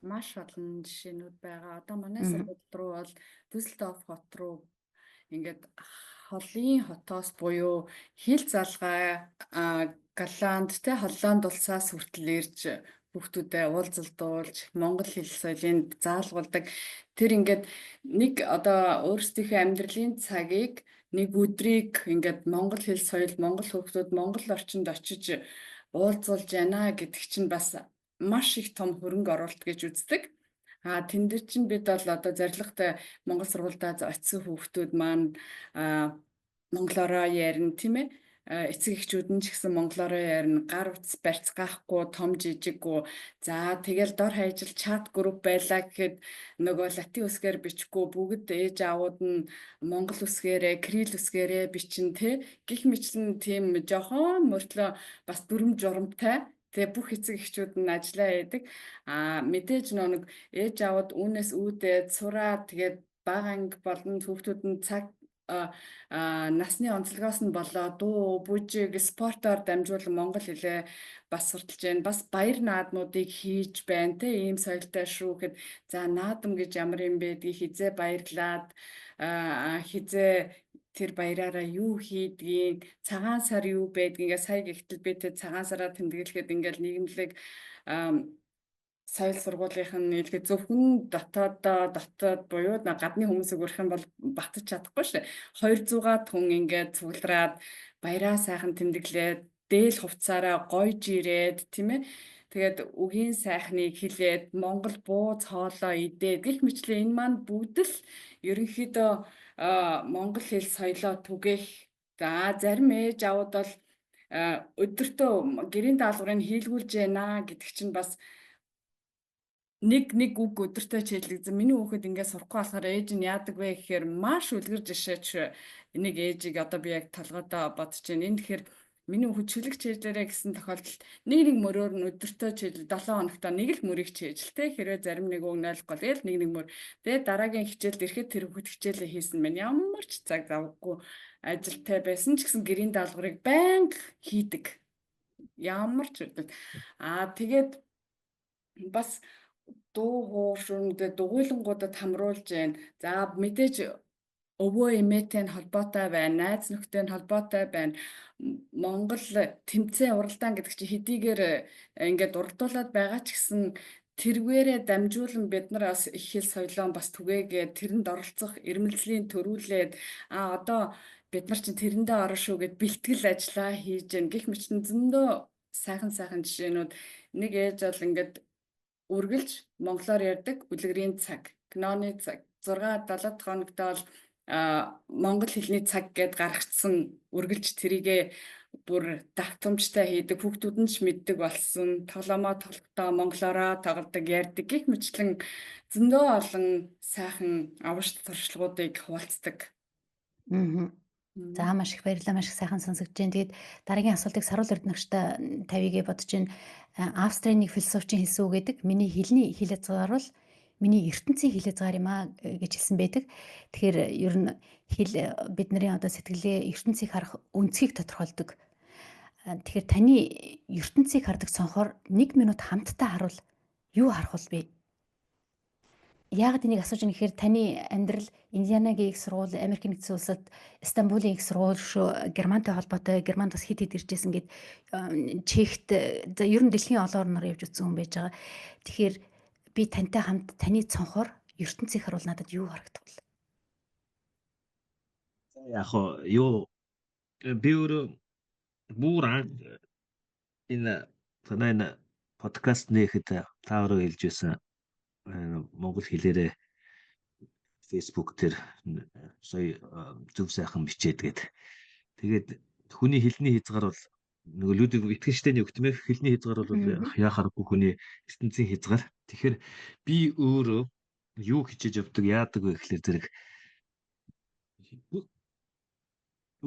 S3: Маш олон жишээнүүд байгаа. Одоо манай сургууль руу бол Düsseldorf хот руу ингээд холын хотоос буюу хил залгай Голланд те Холланд улсаас хүртэл ирж хүүхдүүдэд уулзалдуулж монгол хэл соёлыг заалгуулдаг. Тэр ингээд нэг одоо өөрсдийнхөө амьдралын цагийг нэг өдрийг ингээд монгол хэл соёл монгол хүүхдүүд монгол орчинд очиж уулзуулж яана гэдэг чинь бас маш их том хөрөнгө оруулалт гэж үздэг. Тэн дээр чинь бид бол одоо зорилготой Монгол сургуультай очисон хүүхдүүд маань монголоор ярина тийм ээ. Эцэг эхчүүд нь ч гэсэн монголоор ярина, гар утас барьц гаахгүй, том жижиггүй. За тэгэл дор хаяжил чат групп байлаа гэхэд нөгөө латин үсгээр бичихгүй бүгд ээж аауд нь монгол үсгээрээ, кирилл үсгээрээ бичин тий. Гэх мэтлэн тийм жоохон мөртлөө бас дүрм журамтай. Тэгээ бүх эцэг эхчүүд нь ажиллаа яадаг. Мэдээж нэг ээж аауд үүнээс үүдээд сураад тэгээд бага анги болон хүүхдүүд нь цаг насны онцлогоос нь болоо дуу, бүжиг, спортоор дамжуулан монгол хэлээ бас сурталж байна. Бас баяр наадмуудыг хийж байна. Тэ ийм соёлтой шүү гэхэд за наадам гэж ямар юм бэ гэдгийг хизээ баярлаад хизээ тэр баяраараа юу хийдгийг, цагаан сар юу байдгийг сая гихтэл би тэр цагаан сараа тэмдэглэхэд ингээл нийгэмлэг соёл сургуулийнх нь нийлхэд зөвхөн дотоод буюу гадны хүмүүсийг өрөх юм бол батж чадахгүй шээ. 200-аад хүн ингээд цуглараад баяраа сайхан тэмдэглээд дээл хувцаараа гойж ирээд тийм ээ. Тэгээд үгийн сайхныг хэлээд монгол бууз хоолоо идээд гэх мэтлээ энэ маань бүгд л ерөнхийдөө монгол хэл соёлоо түгээх. За зарим ээж аауд бол өдөртөө гэрийн даалгаврыг хийлгүүлж байна гэдэг чинь бас нэг үг өдөртөө чийлэгдэн миний хүүхэд ингээд сурахгүй болохоор ээж нь яадаг вэ гэхээр маш үлгэр жишээч нэг ээжийг одоо би яг толгойдоо бодож байна. Энэ тэгэхээр миний хүүхэд чөлөг чийжлээрэ гэсэн тохиолдолд нэг мөрөөр нь өдөртөө чийлэл 7 хоногтоо нэг л мөрийг чийжилтэй хэрвээ зарим нэг үг ойлгохгүй л нэг мөр. Тэгээд дараагийн хичээлд ирэхэд тэр хүүхэд хичээлээ хийсэн байна. Ямар ч цаг завгүй ажилтай байсан ч гэсэн гэрийн даалгаврыг байнга хийдэг. Ямар ч үгүй. Тэгээд бас дуу хоошундээ дугуйлангуудад хамруулж байна. За мэдээж өвөө эмээтэй холбоотой байна, найз нөхдөд холбоотой байна. Монгол тэмцээн уралдаан гэдэг чинь хэдийгээр ингээд уралдуулаад байгаа ч гэсэн тэрвэрээ дамжуулан бид нар бас их хэл соёлоо бас түгээгээд тэрэнд оролцох ирмэлзлийн төрүүлээд одоо бид нар чинь тэрэндээ орно шүү гэд бэлтгэл ажиллаа хийж гэн гэх мэт зөндөө сайхан жишээнүүд нэг ээж бол ингээд үргэлж монголоор ярьдаг үлгэрийн цаг, киноны цаг 6-7 хоногт бол монгол хэлний цаг гэд гаргацсан үргэлж тэрийгэ бүр давтамжтай хийдэг хүүхдүүд нь ч мэддэг болсон тоглоомоо тоглохдоо монголоороо тоглодог ярьдаг гэх мэтлэн зөндөө олон сайхан авшд туршлагуудыг хуваалцдаг.
S1: За маш их баярлалаа, маш их сайхан сонсогдож байна. Тэгээд дараагийн асуултыг Саруул Эрдэнэгчтэй тавьягээ бодож байна. Австрийн нэг философчин хэлсэн үг гэдэг миний хэлний хэл хязгаар бол миний ертөнцийн хилээ згаар юм аа гэж хэлсэн байдаг. Тэгэхээр ер нь хэл бидний одоо сэтгэлээ ертөнцийг харах өнцгийг тодорхойлдог. Тэгэхээр таны ертөнцийг хардаг цонхоор 1 минут хамтдаа харуул юу харах вэ? Яагаад энийг асууж байгаа гэхээр таны амьдрал Индианагийн их сургууль, Америкийн нэгдсэн улсад Стамбулын их сургууль шүү, Германтай холбоотой, Германд бас хэд иржсэн гэд Чехт ер нь дэлхийн олон орноор явж үзсэн хүн байж байгаа. Тэгэхээр би тантай хамт таны цонхоор ертөнцийг харуул надад юу харагдах вэ?
S2: Яг юу би өөрөө бүр энэ подкаст нээхэд та өөрөө хэлж байсан монгол хэлээрээ Facebook дээр сая зөв сайхан бичээдгээд тэгээд хүний хэлний хязгаар бол нөгөө Людвиг Wittgenstein-ийн өгтмөх хэлний хязгаар бол яхааргүй хүний ертөнцийн хязгаар. Тэгэхээр би өөрөө юу хичээж явдаг яадаг вэ гэхэлэр зэрэг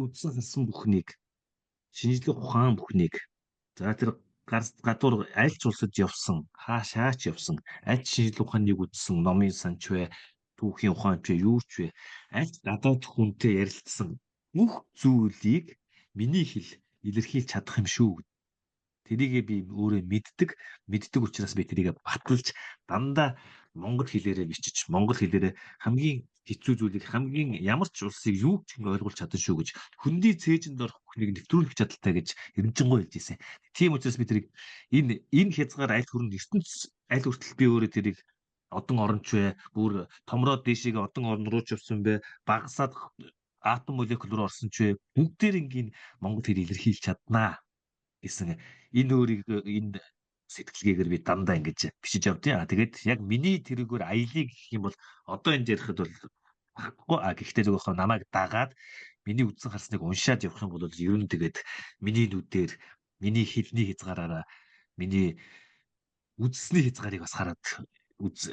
S2: үдсэн харсан бүхнийг шинжлэх ухаан бүхнийг за тэр гадуур аль ч улсад явсан хаашаач явсан аль ч шинжлэх ухааныг үзсэн номын санч вэ түүхийн ухаанч вэ юу ч вэ аль гадаад хүнтэй ярилцсан бүх зүйлийг миний хэл илэрхийлж чадах юм шүү. Тэрийгээ би өөрөө мэддэг учраас би тэрийгээ баталж дандаа монгол хэлээрээ бичиж монгол хэлээрээ хамгийн хэцүү зүйлийг хамгийн ямар ч улсыг юу ч ойлгуулж чадсан шүү гэж хүндий цээжинд орох бүхнийг нэвтрүүлэх чадaltaй гэж эренжингой хэлж ирсэн. Тийм учраас би тэрийг энэ хязгаар аль хүрэн ертөнц аль хүртэл би өөрөө тэрийг одон оронч вэ бүр томроод дэшигээ одон орон руу ч явсан бэ багасаад атом молекул руу орсон ч вэ бүгдээр ингийн монгол хэлийг илэрхийлж чаднаа гэсэн энэ өөрийг энэ сэтгэлгээгээр би дандаа ингэж бичиж явдیں۔ Тэгээд яг миний тэрүүгээр аялыг гэх юм бол одоо энэ ярихад бол баггүй гэхдээ зөвхөн намайг дагаад миний үдсэн харсныг уншаад явах юм бол ер нь тэгээд миний нүдээр миний хэлний хязгаараараа миний үдсний хязгаарыг бас хараад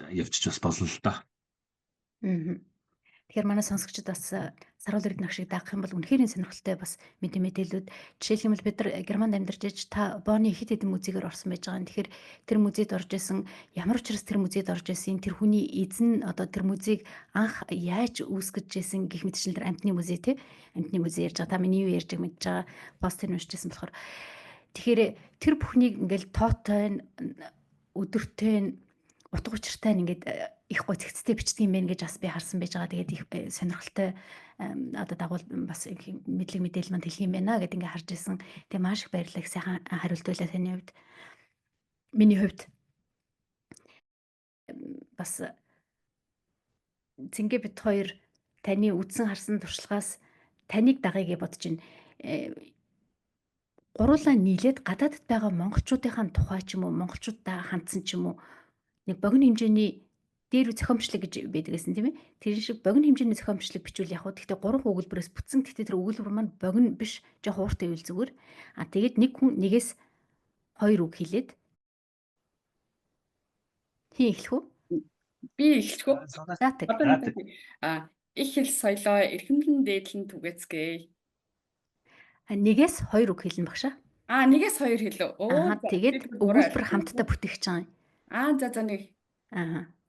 S2: явчих бас болно л доо.
S1: Тэгэхээр манай сонсогчид бас Саруул Эрдэнэ шиг даах юм бол үнэхээр сонирхолтой бас мэдээлүүд. Жишээлх юм бол бид нар Германд амьдарч иж та Бонны хэд хэдэн музейгээр орсон байж байгаа. Тэгэхээр тэр музейд орж исэн ямар учраас тэр музейд орж исэн тэр хүний эзэн одоо тэр музейг анх яаж үүсгэж исэн гэх мэтчлэн тэр амтны музей те амтны музей ярьж байгаа. Та миний юу ярьж байгааг мэдж байгаа. Постыг уншижсэн болохоор тэгэхээр тэр бүхнийг ингээл тоотой өдөртэй утга учиртай ингээд их гой цэгцтэй бичдэг юм байна гэж бас би харсан байж байгаа. Тэгээд их сонирхолтой одоо дагуул бас мэдээлэл манд хэлэх юм байна гэд ингээд харж ирсэн. Тэгээ маш их баярлалаа. Сайхан хариулт байлаа таны хувьд. Миний хувьд бас зингээ бит хоёр таны үдсэн харсан туршлагаас таныг дагая гэж бодож байна. Гуруулаа нийлээд гадаадд байгаа монголчуудынхаа тухай ч юм уу монголчуудаа хандсан ч юм уу нэг богино хэмжээний дээр зохиомжлог гэж байдаг гэсэн тийм ээ. Тэр шиг богино хэмжээний зохиомжлог бичвэл яг хөө гэхдээ 3 өгүүлбэрээс бүтсэн. Гэхдээ тэр өгүүлбэр маань богино биш, жоох ууртай үйл зүгээр. Тэгээд нэг хүн нэгээс 2 үг хэлээд хин эхлэх үү?
S3: Би эхлэх үү? Их хэл соёлоо эрхэмлэн дээдлэн түгээцгээе.
S1: Нэгээс 2 үг хэлнэ багшаа.
S3: Нэгээс 2 хэлв.
S1: Тэгээд өгүүлбэр хамтдаа бүтээгч байгаа юм.
S3: За нэг.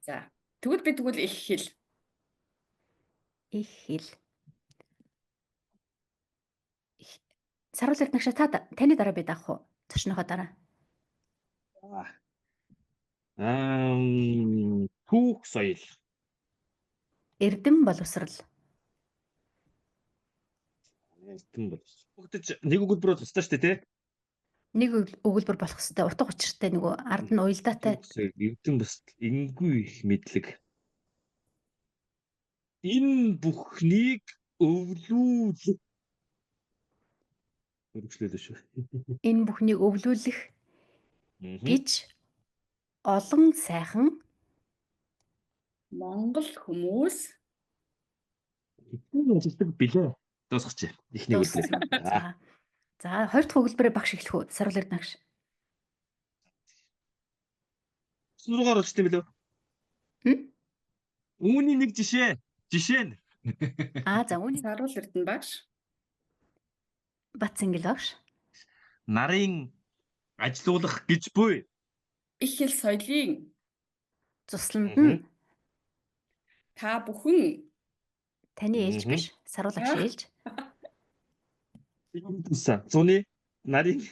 S3: За. Тэгвэл их хэл.
S1: Их хэл. Саруул Эрдэнэ таны дараа би даах уу? Зочныхоо дараа.
S2: Түүх соёл.
S1: Эрдэм боловсрал.
S2: Эрдэм боловсрал. Бүгдэж нэг өгүүлбэрөө тусдаа шүү дээ, тэ?
S1: Нэг өгүүлбэр болох хэвээр утга учиртай нөгөө ард нь уялдаатай.
S2: Эрдэм бас энгүй их мэдлэг. Энэ бүхнийг өвлүүлэх. Өргөжлөлөө шүү.
S1: Энэ бүхнийг өвлүүлэх гэж олон сайхан
S3: монгол хүмүүс
S2: ажилладаг билээ. Дуусгач. Эхний
S1: өгүүлбэр. За 2 дахь өгүүлбэрээ багш эхлэх үү? Саруул Эрдэнэ багш.
S2: Сургаар болчтой билүү? Үүний нэг жишээ нь.
S1: За үүний
S3: Саруул Эрдэнэ багш.
S1: Бацэнгэл багш.
S2: Нарын ажилуулах гэж буй
S3: их хэл соёлын
S1: цусланд нь
S3: Та бүхэн
S1: Таны ээлж биш. Саруул агш ээлж.
S2: Зуны нарийн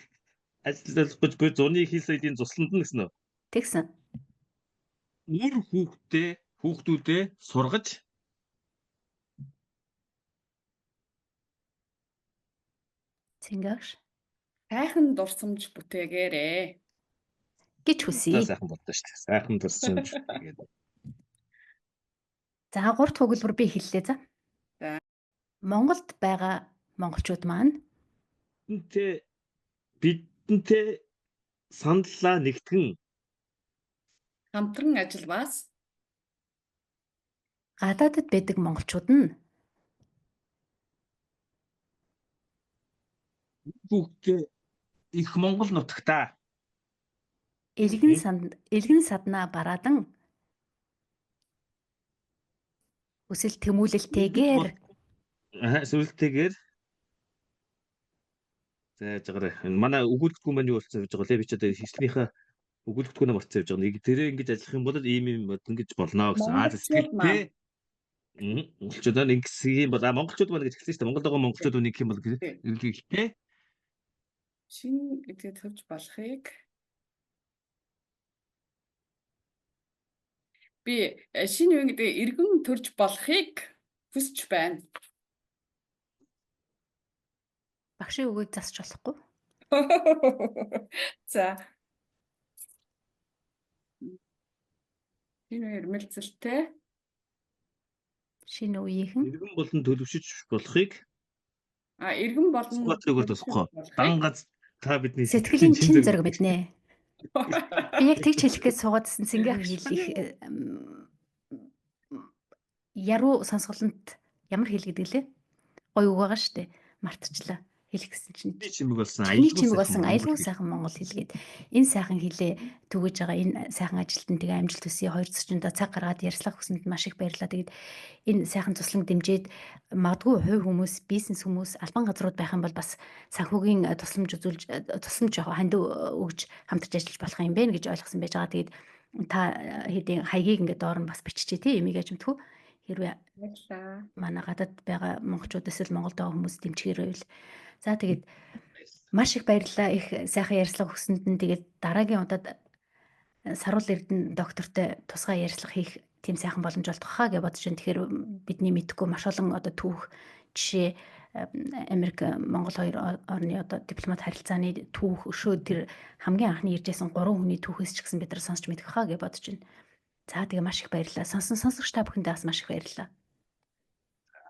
S2: ажиллаж буй зуны хэл соёлын цусланд нь гэсэн үү?
S1: Тэгсэн.
S2: Үр хүүхдүүдээ сургаж
S1: Цэнгэгш
S3: сайхан дурсамж бүтээгээрэй
S1: гэж хүсье.
S2: сайхан болтой шүү дээ. Сайхан дурсамж тэгээд.
S1: За 3 дахь өгүүлбэр би хэллээ за.
S3: За.
S1: Монголд байгаа монголчууд маань
S2: бидэнтэй саналлаа нэгтгэн
S3: хамтран ажиллаваас
S1: гадаадд байдаг монголчууд нь
S2: бүгдээ их Монгол нутагтаа
S1: элгэн саднаа бараадан хүсэл тэмүүлэлтэйгээр
S2: сүлтэйгээр зааж байгаарай. Манай өгүүлбэртгүүн маань юу болсон гэж байгаа лээ. Би ч одоо хэслийнхаа өгүүлбэртгүүнээ марцсан явж байгаа. Нэг тэрээ ингэж ажиллах юм бол ийм ингэж болно гэсэн. Сэтгэлтэй. Монголчууд маань ингэсэн юм бол монголчууд маань гэж хэлсэн шүү дээ. Монголд байгаа монголчууд нэг юм бол эргэлтэй.
S3: шинэ гэдгээ төрж болохыг би шинэ үе гэдэг эргэн төрж болохыг хүсэж байна.
S1: багшийн үгийг засч болохгүй.
S3: За. Энэ ирмэлцэлтэй
S1: Шинэ үеийнхэн
S2: эргэн болон төлөвшөж болохыг
S3: эргэн болон
S2: зүгээр тусахгүй. Дангаз та бидний
S1: сэтгэлийн чин зориг мэднэ. Би яг тэгж хэлэх гэж суугаадсэн цэнгэх хэлэх яруу сонсголонт ямар хэл гэдэг лээ? Гоё үг байгаа шүү дээ. Мартчихлаа. Хэлэх гэсэн чинь
S2: чимэг болсон
S1: аюулгүй сайхан монгол хэлгээд энэ сайхан хэлээ түгэж байгаа энэ сайхан ажилтнаа тэгээ амжилт хүсье. 2 зочиндоо цаг гаргаад ярьслах хүсэнд маш их баярлалаа. Тэгээд энэ сайхан туслан дэмжиж магадгүй хувь хүмүүс, бизнес хүмүүс албан газрууд байх юм бол бас санхүүгийн тусламж ханд өгж хамтарч ажиллаж болох юм бэ гэж ойлгосон байж байгаа. Тэгээд та хэдийн хаягийг ингээд доор нь бас биччихье тий эмийг ажимтгүй хэрвээ манай гадаад байгаа монголчуудаас л Монголд байгаа хүмүүс дэмжихэр байвал. За тэгээд маш их баярлалаа их сайхан ярьцлага өгсөнд нь тэгээд дараагийн удаад Саруул Эрдэнэ доктортой тусгай ярьцлага хийх тийм сайхан боломж олдох хаа гэж бодож байна. Тэгэхээр бидний мэдхгүй маш олон одоо түүх жишээ Америк Монгол хоёр орны одоо дипломат харилцааны түүх өшөө тэр хамгийн анхны иржсэн 3 хүний түүхээс ч гэсэн бид нар сонсч мэдэх хаа гэж бодож байна. За тэгээ маш их баярлалаа. Сонсогч та бүхэндээ бас маш их баярлалаа.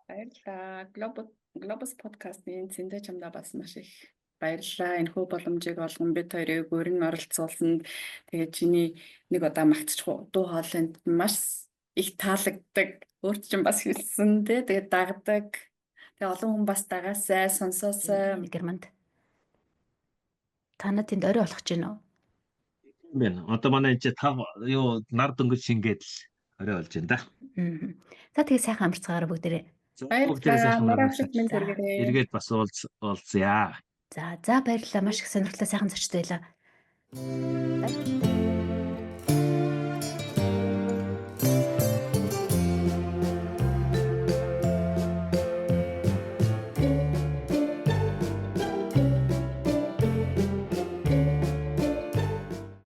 S3: Баярлалаа. Globus podcast-ийн цэндэ чамдаа бас маш их баярлалаа. Энэхүү боломжийг олгон бид хоёрыг өрн оролцуулсанд тэгээд чиний нэг удаа магтчих дуу хоолойнд маш их таалагддаг. Өөрт чинь бас хэлсэн тий. Тэгээд дагдаг. Тэгээд олон хүн бас дагаасай, сонсоосай.
S1: Германд. Та надад энд орой болох гэж байна уу?
S2: Мен одоо манай энэ тав юу нар дөнгөж шингээд л орой болж байна да.
S1: За тэгээ сайхан амарцгаараа бүгдээрээ.
S3: Баярлалаа.
S2: Эргээд бас уулзъя.
S1: За баярлалаа. Маш их сонирхолтой сайхан зочд байлаа.